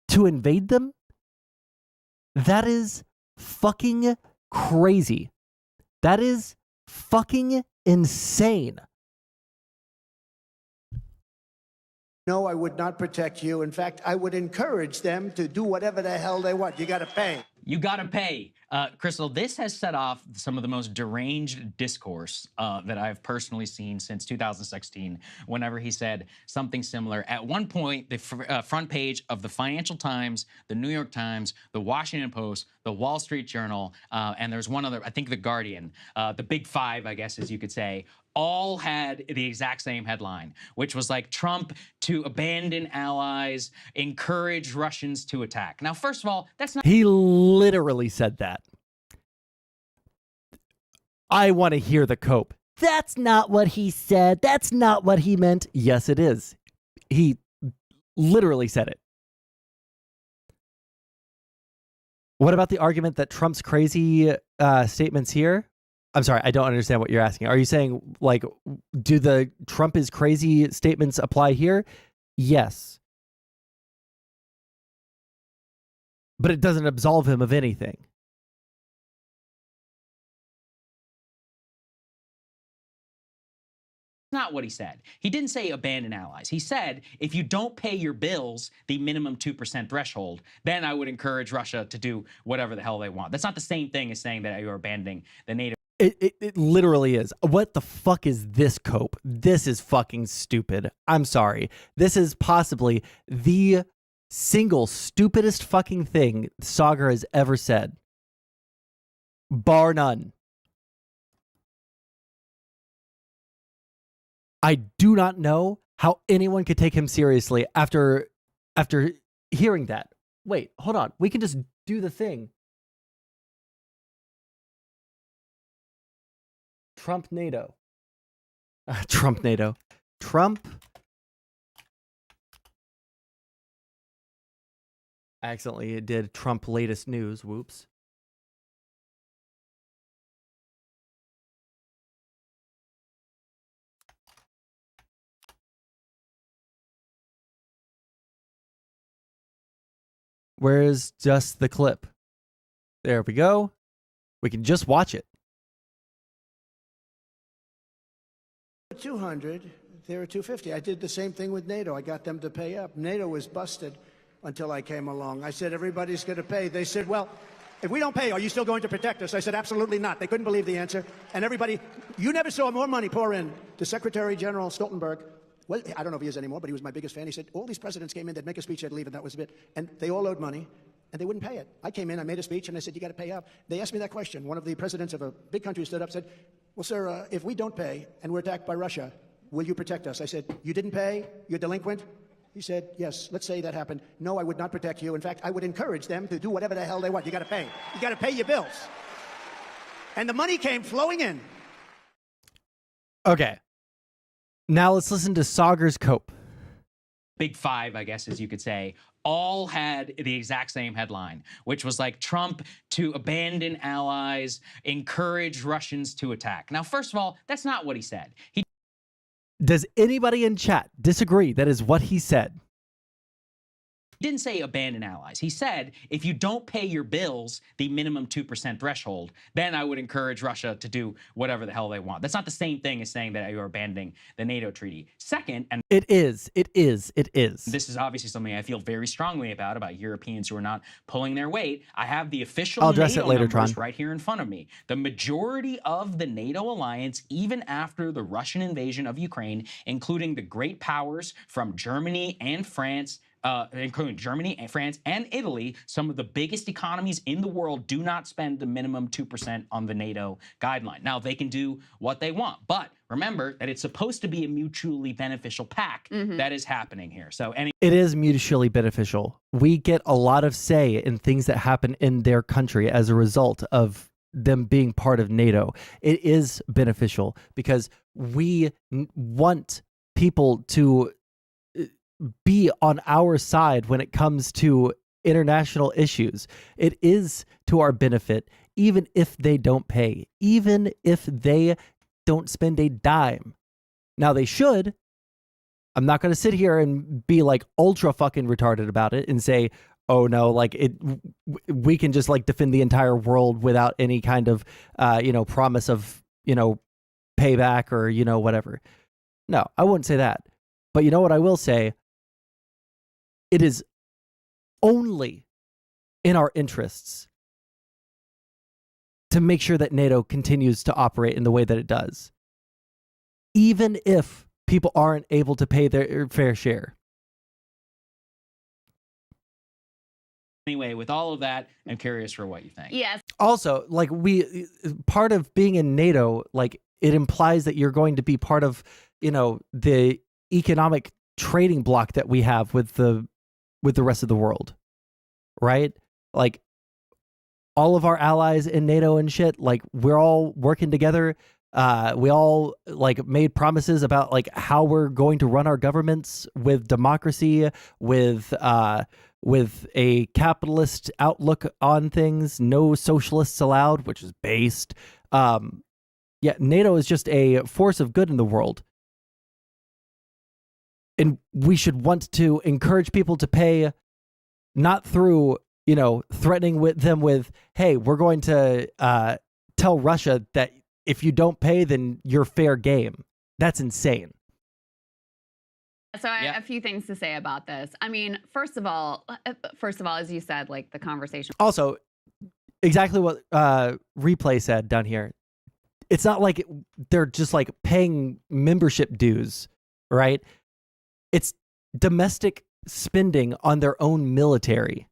to invade them? That is fucking crazy. That is fucking insane. No, I would not protect you. In fact, I would encourage them to do whatever the hell they want. You got to pay. You got to pay. Crystal, this has set off some of the most deranged discourse that I've personally seen since 2016, whenever he said something similar. At one point, the front page of the Financial Times, the New York Times, the Washington Post, the Wall Street Journal, and there's one other, I think the Guardian, the Big Five, I guess, as you could say, all had the exact same headline, which was like Trump to abandon allies, encourage Russians to attack. Now, first of all, that's not... He literally said that. I want to hear the cope. That's not what he said. That's not what he meant. Yes, it is. He literally said it. What about the argument that Trump's crazy statements here? I'm sorry, I don't understand what you're asking. Are you saying, do the Trump is crazy statements apply here? Yes. But it doesn't absolve him of anything. Not what he said. He didn't say abandon allies. He said, if you don't pay your bills the minimum 2% threshold, then I would encourage Russia to do whatever the hell they want. That's not the same thing as saying that you're abandoning the NATO. It literally is. What the fuck is this cope? This is fucking stupid. I'm sorry. This is possibly the single stupidest fucking thing Sagar has ever said. Bar none. I do not know how anyone could take him seriously after hearing that. Wait, hold on. We can just do the thing. Trump NATO. Trump NATO. Trump. I accidentally did Trump latest news. Whoops. Where's just the clip? There we go. We can just watch it. 200, they were 250. I did the same thing with NATO. I got them to pay up. NATO was busted until I came along. I said, everybody's going to pay. They said, well, if we don't pay, are you still going to protect us? I said, absolutely not. They couldn't believe the answer. And everybody, you never saw more money pour in. The Secretary General Stoltenberg, well, I don't know if he is anymore, but he was my biggest fan. He said, all these presidents came in, they'd make a speech, they'd leave, and that was it. And they all owed money, and they wouldn't pay it. I came in, I made a speech, and I said, you got to pay up. They asked me that question. One of the presidents of a big country stood up and said, well, sir, if we don't pay and we're attacked by Russia, will you protect us? I said, you didn't pay? You're delinquent? He said, yes, let's say that happened. No, I would not protect you. In fact, I would encourage them to do whatever the hell they want. You got to pay. You got to pay your bills. And the money came flowing in. Okay. Now let's listen to Sagar's cope. Big Five, I guess, as you could say, all had the exact same headline, which was like Trump to abandon allies, encourage Russians to attack. Now, first of all, that's not what he said. Does anybody in chat disagree that is what he said? didn't say abandon allies. He said, if you don't pay your bills the minimum 2% threshold, then I would encourage Russia to do whatever the hell they want. That's not the same thing as saying that you're abandoning the NATO treaty. Second, and It is. this is obviously something I feel very strongly about Europeans who are not pulling their weight. I have the official I'll address NATO it later, numbers Tron. right here in front of me. The majority of the NATO alliance, even after the Russian invasion of Ukraine, including the great powers from Germany and France, including Germany and France and Italy, some of the biggest economies in the world, do not spend the minimum 2% on the NATO guideline. Now, they can do what they want, but remember that it's supposed to be a mutually beneficial pact that is happening here. So It is mutually beneficial. We get a lot of say in things that happen in their country as a result of them being part of NATO. It is beneficial because we want people to be on our side when it comes to international issues. It is to our benefit, even if they don't pay, even if they don't spend a dime. Now they should. I'm not going to sit here and be like ultra fucking retarded about it and say, oh no, like we can just like defend the entire world without any kind of, promise of, payback or, whatever. No, I wouldn't say that. But you know what I will say? It is only in our interests to make sure that NATO continues to operate in the way that it does, even if people aren't able to pay their fair share. anyway, with all of that, I'm curious for what you think. Yes. Also, like part of being in NATO, like it implies that you're going to be part of, the economic trading bloc that we have with the rest of the world, right? Like all of our allies in NATO and shit, like we're all working together. We all like made promises about like how we're going to run our governments with democracy, with a capitalist outlook on things, no socialists allowed, which is based. Yeah, NATO is just a force of good in the world. And we should want to encourage people to pay, not through, threatening with them with, hey, we're going to tell Russia that if you don't pay, then you're fair game. That's insane. So I have a few things to say about this. I mean, first of all, as you said, like the conversation. Also, exactly what Replay said down here. It's not like they're just like paying membership dues, right? It's domestic spending on their own military.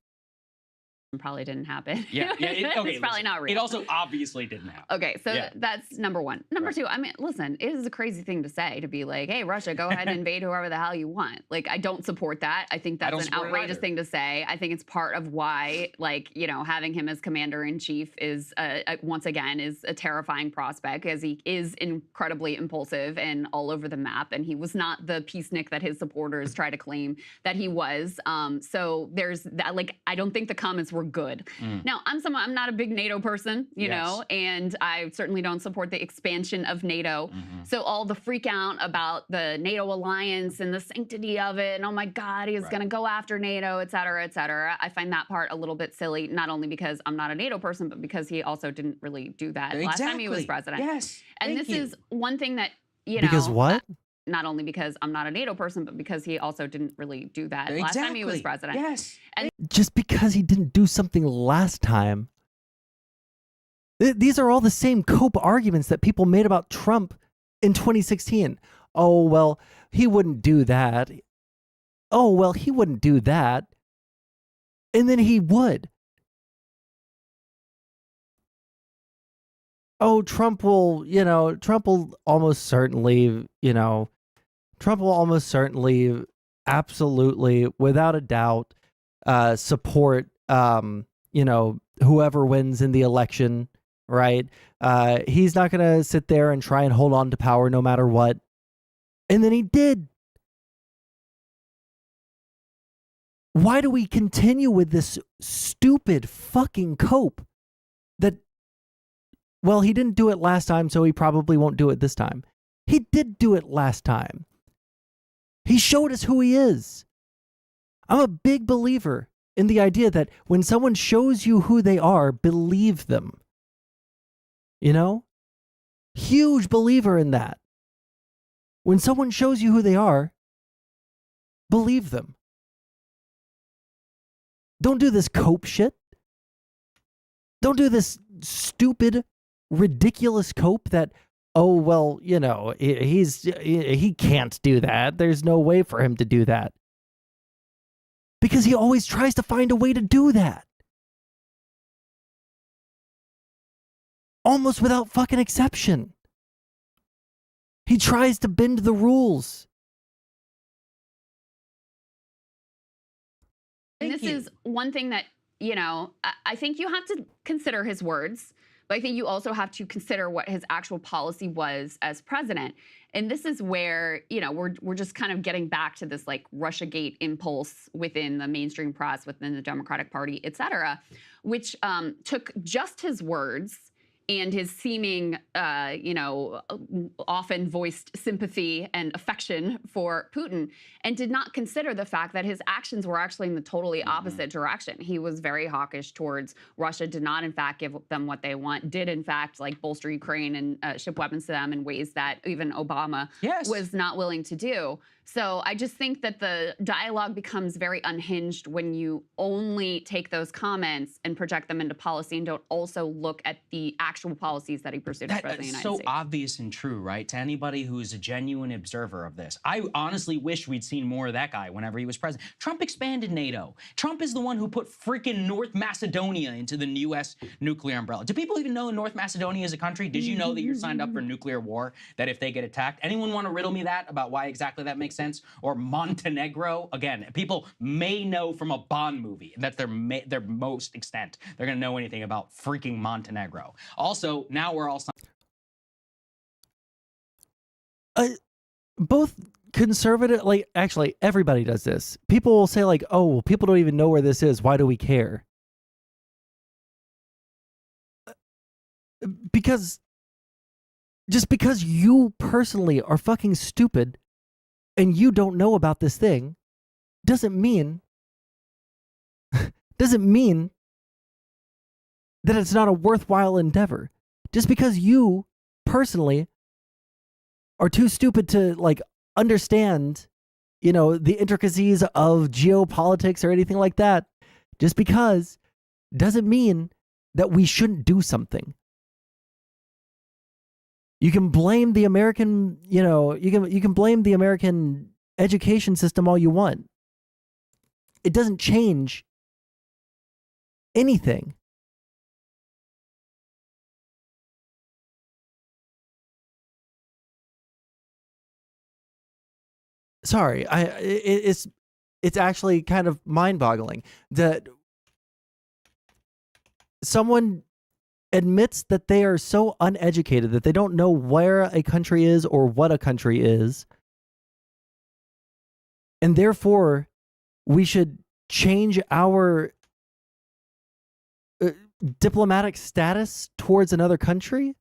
Probably didn't happen. Yeah. It's probably not real. It also obviously didn't happen. Okay, so that's number one. Number two, I mean, listen, it is a crazy thing to say, to be like, hey, Russia, go ahead and invade whoever the hell you want. Like, I don't support that. I think that's an outrageous thing to say. I think it's part of why, like, having him as commander-in-chief is, once again, is a terrifying prospect, because he is incredibly impulsive and all over the map, and he was not the peacenik that his supporters try to claim that he was. So there's that, like, I don't think the comments were good. Now, I'm not a big NATO person, you know, and I certainly don't support the expansion of NATO. So all the freak out about the NATO alliance and the sanctity of it, and oh my God, he's going to go after NATO, et cetera, et cetera. I find that part a little bit silly, not only because I'm not a NATO person, but because he also didn't really do that last time he was president. Yes. And this is one thing that, Because what? Not only because I'm not a NATO person, but because he also didn't really do that last time he was president. Yes. And Just because he didn't do something last time. These are all the same cope arguments that people made about Trump in 2016. Oh, well, he wouldn't do that. Oh, well, he wouldn't do that. And then he would. Oh, Trump will almost certainly, absolutely, without a doubt, support, whoever wins in the election, right? He's not going to sit there and try and hold on to power no matter what. And then he did. Why do we continue with this stupid fucking cope that, well, he didn't do it last time, so he probably won't do it this time? He did do it last time. He showed us who he is. I'm a big believer in the idea that when someone shows you who they are, believe them. You know? Huge believer in that. When someone shows you who they are, believe them. Don't do this cope shit. Don't do this stupid, ridiculous cope that, oh, well, you know, he can't do that. There's no way for him to do that. Because he always tries to find a way to do that. Almost without fucking exception. He tries to bend the rules. And this is one thing that, you know, I think you have to consider his words, but I think you also have to consider what his actual policy was as president. And this is where, you know, we're just kind of getting back to this like Russiagate impulse within the mainstream press, within the Democratic Party, et cetera, which took just his words and his seeming, you know, often voiced sympathy and affection for Putin, and did not consider the fact that his actions were actually in the totally opposite direction. He was very hawkish towards Russia, did not in fact give them what they want, did in fact like bolster Ukraine and ship weapons to them in ways that even Obama was not willing to do. So I just think that the dialogue becomes very unhinged when you only take those comments and project them into policy and don't also look at the actual policies that he pursued as president of the United States. So obvious and true, right? To anybody who's a genuine observer of this. I honestly wish we'd seen more of that guy whenever he was president. Trump expanded NATO. Trump is the one who put freaking North Macedonia into the U.S. nuclear umbrella. Do people even know North Macedonia is a country? Did you know that you're signed up for nuclear war, that if they get attacked? Anyone want to riddle me that about why exactly that makes sense? Or Montenegro? Again, people may know from a Bond movie. That's their most extent. They're going to know anything about freaking Montenegro. Also, now we're all... Both conservative, like, actually, everybody does this. People will say, like, oh, well, people don't even know where this is. Why do we care? Because just because you personally are fucking stupid and you don't know about this thing doesn't mean that it's not a worthwhile endeavor. Just because you personally are too stupid to like understand, you know, the intricacies of geopolitics or anything like that, just because doesn't mean that we shouldn't do something. You can blame the American, you know, you can blame the American education system all you want. It doesn't change anything. Sorry, it's actually kind of mind-boggling that someone admits that they are so uneducated that they don't know where a country is or what a country is, and therefore we should change our diplomatic status towards another country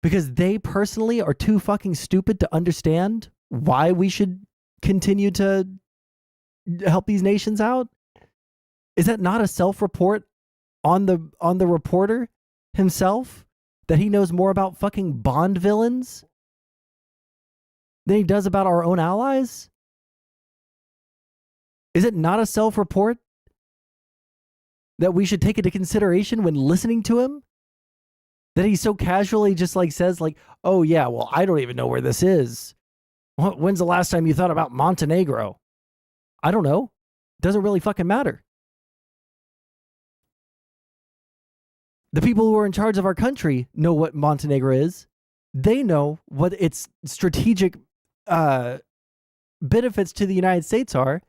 because they personally are too fucking stupid to understand why we should continue to help these nations out. Is that not a self-report on the reporter himself, that he knows more about fucking Bond villains than he does about our own allies? Is it not a self-report that we should take into consideration when listening to him? That he so casually just like says like, oh yeah, well, I don't even know where this is. When's the last time you thought about Montenegro? I don't know. Doesn't really fucking matter. The people who are in charge of our country know what Montenegro is. They know what its strategic benefits to the United States are.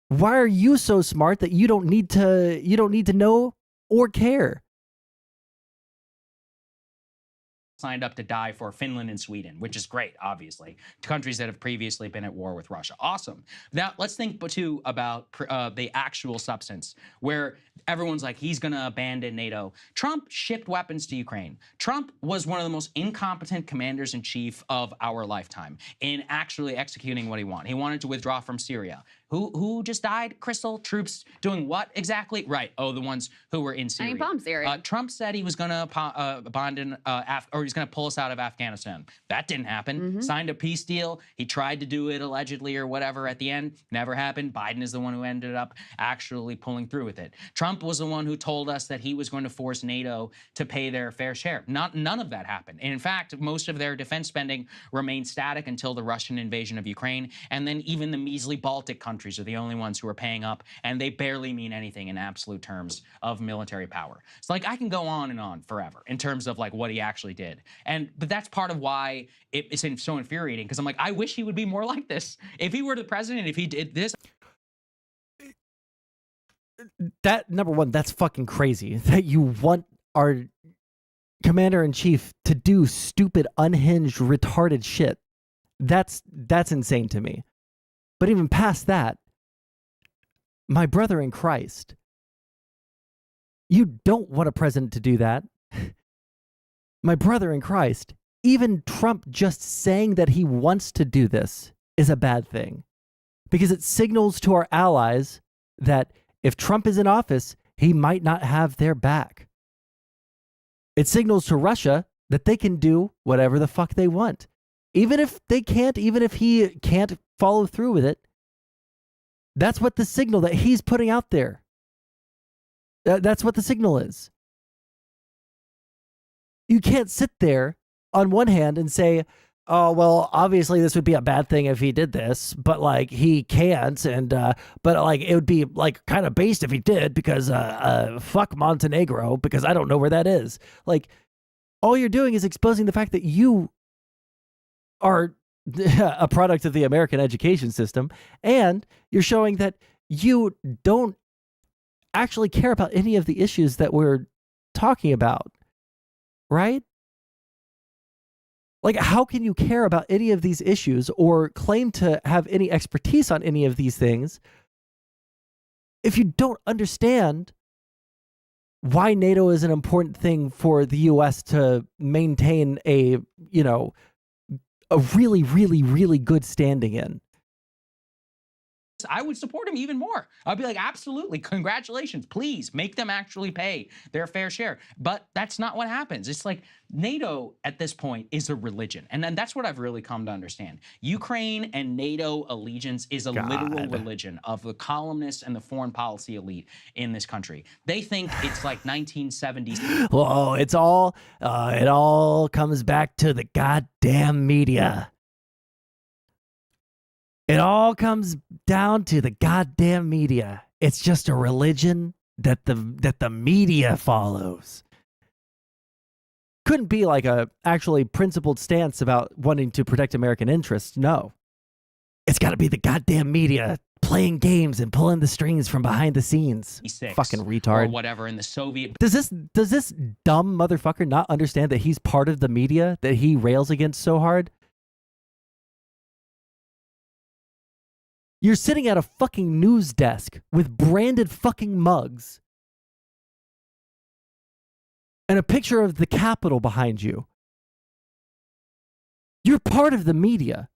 Why are you so smart that you don't need to know or care? signed up to die for Finland and Sweden, which is great, obviously. Countries that have previously been at war with Russia. Awesome. Now, let's think, too, about the actual substance, where everyone's like, he's going to abandon NATO. Trump shipped weapons to Ukraine. Trump was one of the most incompetent commanders-in-chief of our lifetime in actually executing what he wanted. He wanted to withdraw from Syria. Who just died? Crystal? Troops doing what exactly? Right. Oh, the ones who were in Syria. bomb Syria. Trump said he was going to abandon, or he's going to pull us out of Afghanistan. That didn't happen. Signed a peace deal. He tried to do it allegedly or whatever at the end. Never happened. Biden is the one who ended up actually pulling through with it. Trump was the one who told us that he was going to force NATO to pay their fair share. None of that happened. And in fact, most of their defense spending remained static until the Russian invasion of Ukraine. And then even the measly Baltic countries are the only ones who are paying up, and they barely mean anything in absolute terms of military power. So like I can go on and on forever in terms of like what he actually did. But that's part of why it's so infuriating, because I'm like, I wish he would be more like this. If he were the president, if he did this. That, number one, that's fucking crazy that you want our commander-in-chief to do stupid, unhinged, retarded shit. That's insane to me. But even past that, my brother in Christ, you don't want a president to do that. My brother in Christ, even Trump just saying that he wants to do this is a bad thing, because it signals to our allies that if Trump is in office, he might not have their back. It signals to Russia that they can do whatever the fuck they want. Even if they can't, even if he can't follow through with it, that's what the signal that he's putting out there. That's what the signal is. You can't sit there on one hand and say, oh, well, obviously this would be a bad thing if he did this, but like he can't. And, but like it would be like kind of based if he did, because fuck Montenegro, because I don't know where that is. Like all you're doing is exposing the fact that you are a product of the American education system, and you're showing that you don't actually care about any of the issues that we're talking about, right? Like, how can you care about any of these issues or claim to have any expertise on any of these things if you don't understand why NATO is an important thing for the U.S. to maintain a, you know, a really, really, really good standing in? I would support him even more. I'd be like, absolutely, congratulations, please make them actually pay their fair share. But that's not what happens. It's like NATO at this point is a religion. And then that's what I've really come to understand. Ukraine and NATO allegiance is a literal religion of the columnists and the foreign policy elite in this country. They think it's like 1970s. Well, it all comes back to the goddamn media. It all comes down to the goddamn media. It's just a religion that the media follows. Couldn't be like a actually principled stance about wanting to protect American interests. No. It's got to be the goddamn media playing games and pulling the strings from behind the scenes. Fucking retard. Or whatever in the Soviet. Does this dumb motherfucker not understand that he's part of the media that he rails against so hard? You're sitting at a fucking news desk with branded fucking mugs and a picture of the Capitol behind you. You're part of the media.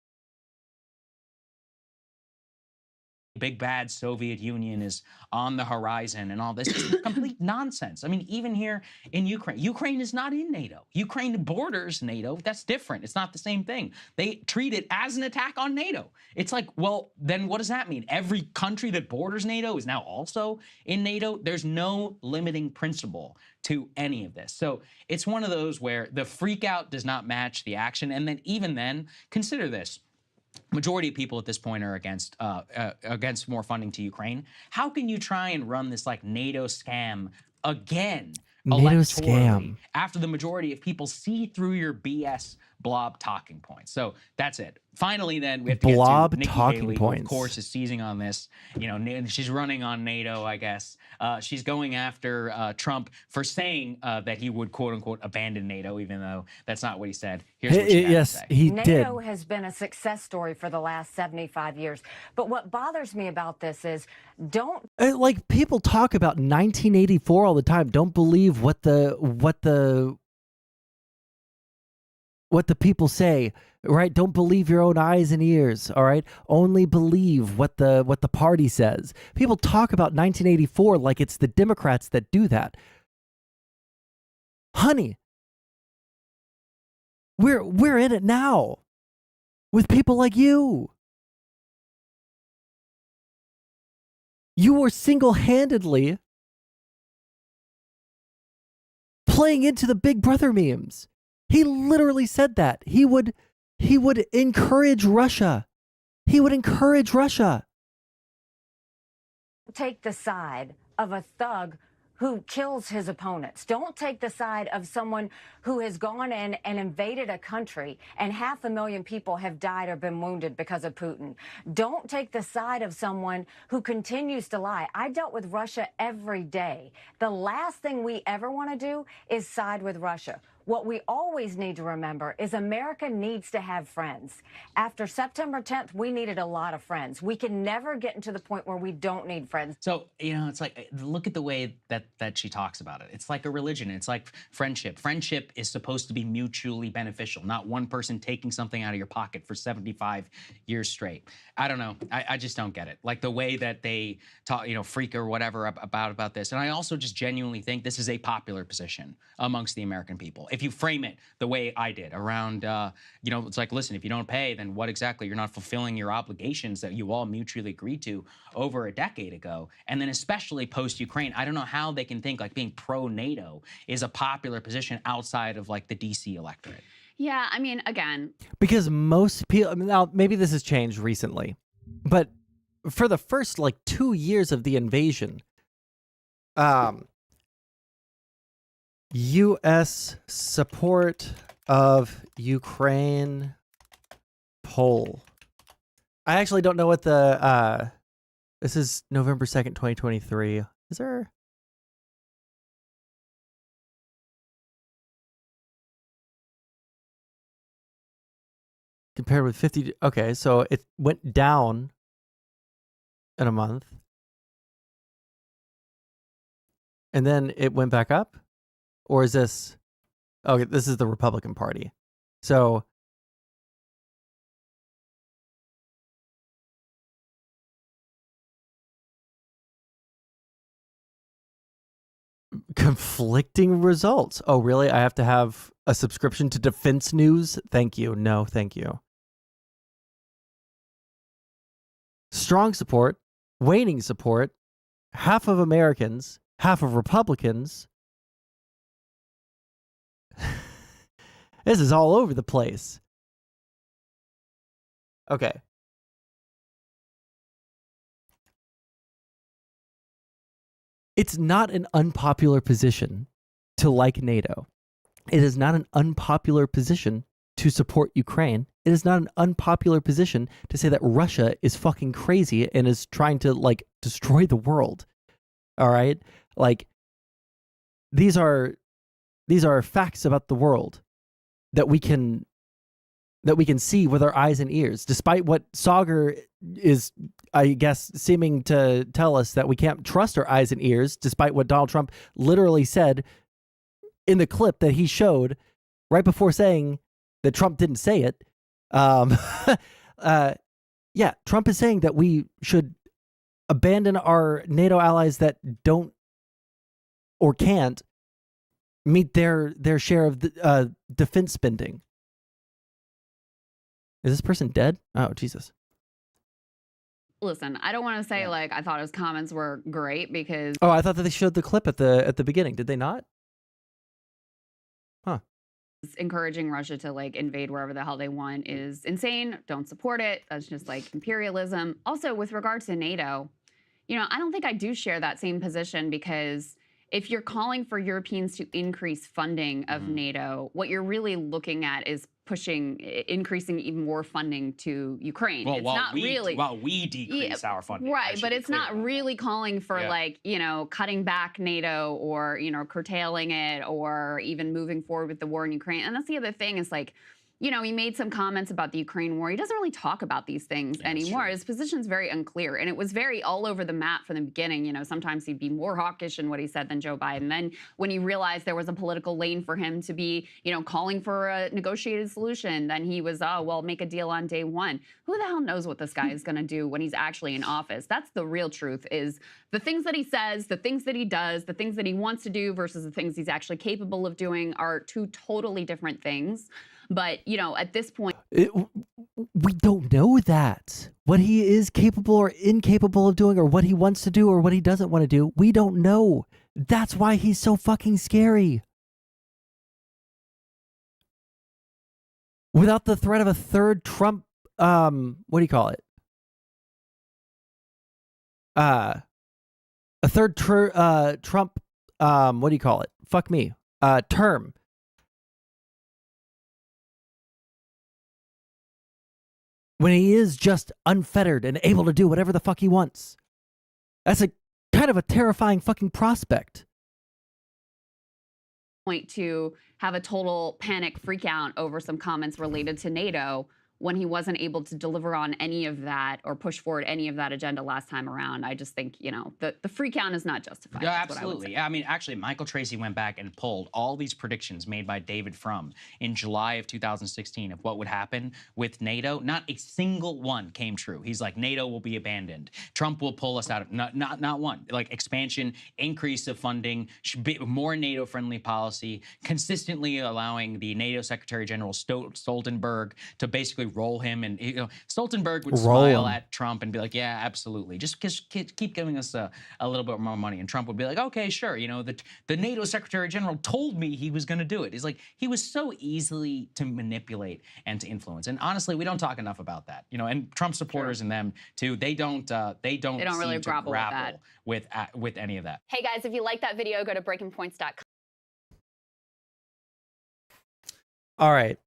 Big bad Soviet Union is on the horizon and all this is complete nonsense. I mean, even here in Ukraine is not in NATO. Ukraine borders NATO. That's different. It's not the same thing. They treat it as an attack on NATO. It's like, well, then what does that mean? Every country that borders NATO is now also in NATO? There's no limiting principle to any of this. So it's one of those where the freak out does not match the action. And then even then, consider this. Majority of people at this point are against more funding to Ukraine. How can you try and run this like NATO scam again? NATO scam. After the majority of people see through your BS blob talking points. So that's it. Finally, then we have to Blob get to Nikki talking Haley, who, points. of course, is seizing on this. You know, she's running on NATO, I guess. She's going after Trump for saying that he would, quote unquote, abandon NATO, even though that's not what he said. Here's what she had to say. He NATO did. has been a success story for the last 75 years. But what bothers me about this is don't Like, people talk about 1984 all the time. Don't believe what the people say, right? Don't believe your own eyes and ears, all right? Only believe what the party says. People talk about 1984 like it's the Democrats that do that. Honey, we're in it now with people like you. You were single-handedly playing into the Big Brother memes. He literally said that. He would encourage Russia. He would encourage Russia. take the side of a thug who kills his opponents. Don't take the side of someone who has gone in and invaded a country and 500,000 people have died or been wounded because of Putin. Don't take the side of someone who continues to lie. I dealt with Russia every day. The last thing we ever want to do is side with Russia. What we always need to remember is America needs to have friends. After September 10th, we needed a lot of friends. We can never get into the point where we don't need friends. So, you know, it's like, look at the way that she talks about it. It's like a religion. It's like friendship. Friendship is supposed to be mutually beneficial, not one person taking something out of your pocket for 75 years straight. I don't know. I just don't get it. Like the way that they talk, you know, freak or whatever about this. And I also just genuinely think this is a popular position amongst the American people. If you frame it the way I did around, you know, it's like, listen, if you don't pay, then what exactly? You're not fulfilling your obligations that you all mutually agreed to over a decade ago. And then especially post-Ukraine, I don't know how they can think like being pro-NATO is a popular position outside of like the DC electorate. Yeah, I mean, again, Because most people, I mean, now maybe this has changed recently, but for the first like 2 years of the invasion, U.S. support of Ukraine poll. I actually don't know what the, this is November 2nd, 2023. Is there? Compared with 50, okay, so it went down in a month. And then it went back up? Or is this, okay, this is the Republican Party. So, conflicting results. Oh, really? I have to have a subscription to Defense News? Thank you. No, thank you. Strong support, waning support, half of Americans, half of Republicans. This is all over the place. Okay. It's not an unpopular position to like NATO. It is not an unpopular position to support Ukraine. It is not an unpopular position to say that Russia is fucking crazy and is trying to like destroy the world. All right? Like these are facts about the world that we can see with our eyes and ears, despite what Sauger is, I guess, seeming to tell us that we can't trust our eyes and ears, despite what Donald Trump literally said in the clip that he showed right before saying that Trump didn't say it. Yeah, Trump is saying that we should abandon our NATO allies that don't or can't meet their share of the defense spending. Is this person dead? Oh, Jesus. listen, I don't want to say like I thought his comments were great because Oh, I thought that they showed the clip at the beginning. Did they not? Huh. encouraging Russia to like invade wherever the hell they want is insane. Don't support it. That's just like imperialism. Also, with regards to NATO, you know, I don't think I do share that same position because if you're calling for Europeans to increase funding of NATO, what you're really looking at is increasing even more funding to Ukraine. Well, it's while not really we decrease our funding, right? But it's not really calling for like cutting back NATO or curtailing it or even moving forward with the war in Ukraine. And that's the other thing is like, he made some comments about the Ukraine war. He doesn't really talk about these things anymore. His position's very unclear, and it was very all over the map from the beginning. Sometimes he'd be more hawkish in what he said than Joe Biden. Then when he realized there was a political lane for him to be, calling for a negotiated solution, then he was, oh, well, make a deal on day one. Who the hell knows what this guy is going to do when he's actually in office? That's the real truth, is the things that he says, the things that he does, the things that he wants to do versus the things he's actually capable of doing are two totally different things. But, at this point, we don't know that. What he is capable or incapable of doing, or what he wants to do or what he doesn't want to do, we don't know. That's why he's so fucking scary. Without the threat of a third Trump, what do you call it? A third Trump, what do you call it? Fuck me. Term. When he is just unfettered and able to do whatever the fuck he wants. That's a kind of a terrifying fucking prospect. Point to have a total panic freak out over some comments related to NATO when he wasn't able to deliver on any of that or push forward any of that agenda last time around. I just think, the freak out is not justified. Yeah, absolutely. I mean, actually, Michael Tracy went back and pulled all these predictions made by David Frum in July of 2016 of what would happen with NATO. Not a single one came true. He's like, NATO will be abandoned. Trump will pull us out of, not one. Like expansion, increase of funding, more NATO-friendly policy, consistently allowing the NATO Secretary General Stoltenberg to basically roll him, and Stoltenberg would smile at Trump and be like, yeah, absolutely, just keep giving us a little bit more money, and Trump would be like, okay, sure, the NATO Secretary General told me he was going to do it. He's like, he was so easily to manipulate and to influence, and honestly, we don't talk enough about that, and Trump supporters and them too, they don't really grapple with any of that. Hey guys, if you like that video, go to breakingpoints.com. All right.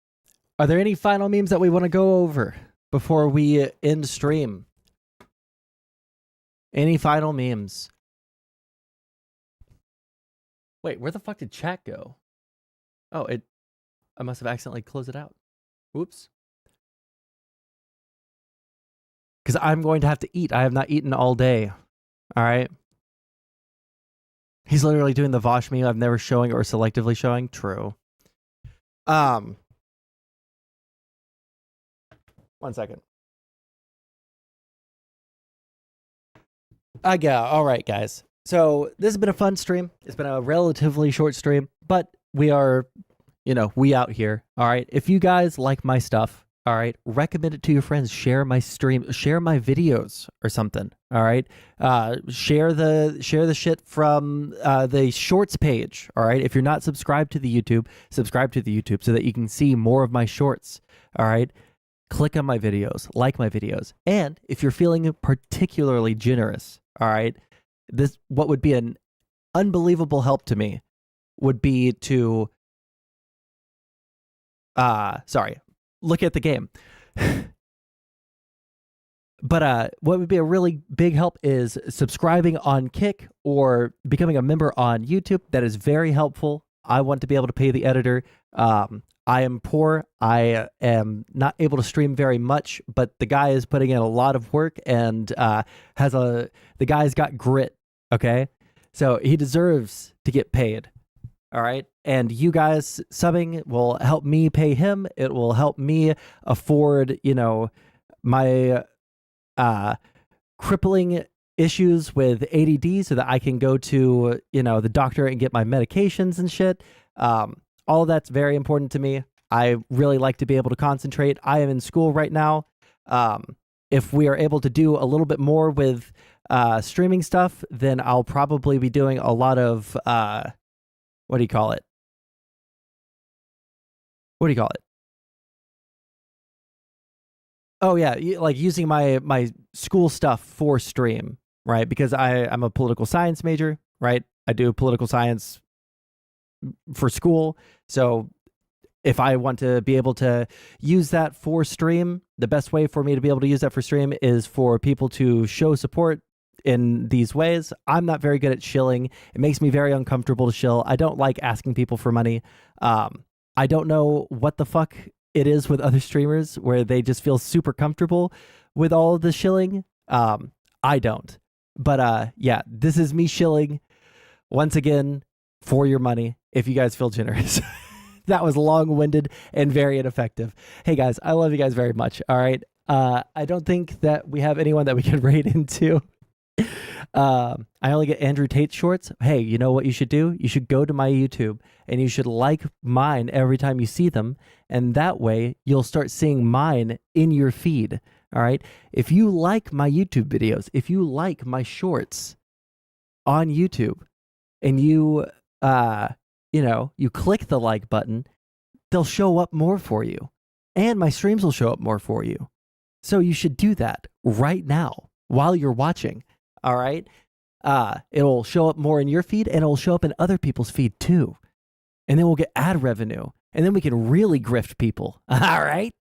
Are there any final memes that we want to go over before we end stream? Any final memes? Wait, where the fuck did chat go? Oh, I must have accidentally closed it out. Whoops. Because I'm going to have to eat. I have not eaten all day. All right. He's literally doing the Vosh meme I'm never showing or selectively showing. True. 1 second. Yeah, all right, guys. So this has been a fun stream. It's been a relatively short stream, but we are, we out here. All right. If you guys like my stuff, all right, recommend it to your friends. Share my stream. Share my videos or something. All right. Share the shit from the shorts page. All right. If you're not subscribed to the YouTube, subscribe to the YouTube so that you can see more of my shorts. All right. Click on my videos, like my videos. And if you're feeling particularly generous, all right, what would be an unbelievable help to me would be to, look at the game. But what would be a really big help is subscribing on Kick or becoming a member on YouTube. That is very helpful. I want to be able to pay the editor. I am poor. I am not able to stream very much, but the guy is putting in a lot of work and the guy's got grit. Okay. So he deserves to get paid. All right. And you guys subbing will help me pay him. It will help me afford, my crippling issues with ADD so that I can go to, the doctor and get my medications and shit. All of that's very important to me. I really like to be able to concentrate. I am in school right now. If we are able to do a little bit more with streaming stuff, then I'll probably be doing a lot of, what do you call it? Oh, yeah, like using my school stuff for stream, right? Because I'm a political science major, right? I do political science for school. So if I want to be able to use that for stream, the best way for me to be able to use that for stream is for people to show support in these ways. I'm not very good at shilling. It makes me very uncomfortable to shill. I don't like asking people for money. I don't know what the fuck it is with other streamers where they just feel super comfortable with all of the shilling. I don't. But yeah, this is me shilling once again for your money if you guys feel generous. That was long-winded and very ineffective. Hey guys, I love you guys very much. All right. I don't think that we have anyone that we can raid into. I only get Andrew Tate shorts. Hey, you know what you should do? You should go to my YouTube and you should like mine every time you see them. And that way you'll start seeing mine in your feed. All right. If you like my YouTube videos, if you like my shorts on YouTube and you click the like button, they'll show up more for you and my streams will show up more for you. So you should do that right now while you're watching. All right. It'll show up more in your feed and it'll show up in other people's feed too. And then we'll get ad revenue and then we can really grift people. All right.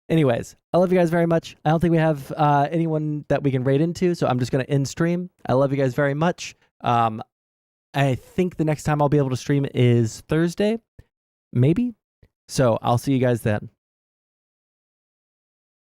Anyways, I love you guys very much. I don't think we have anyone that we can raid into, so I'm just going to end stream. I love you guys very much. I think the next time I'll be able to stream is Thursday, maybe. So I'll see you guys then.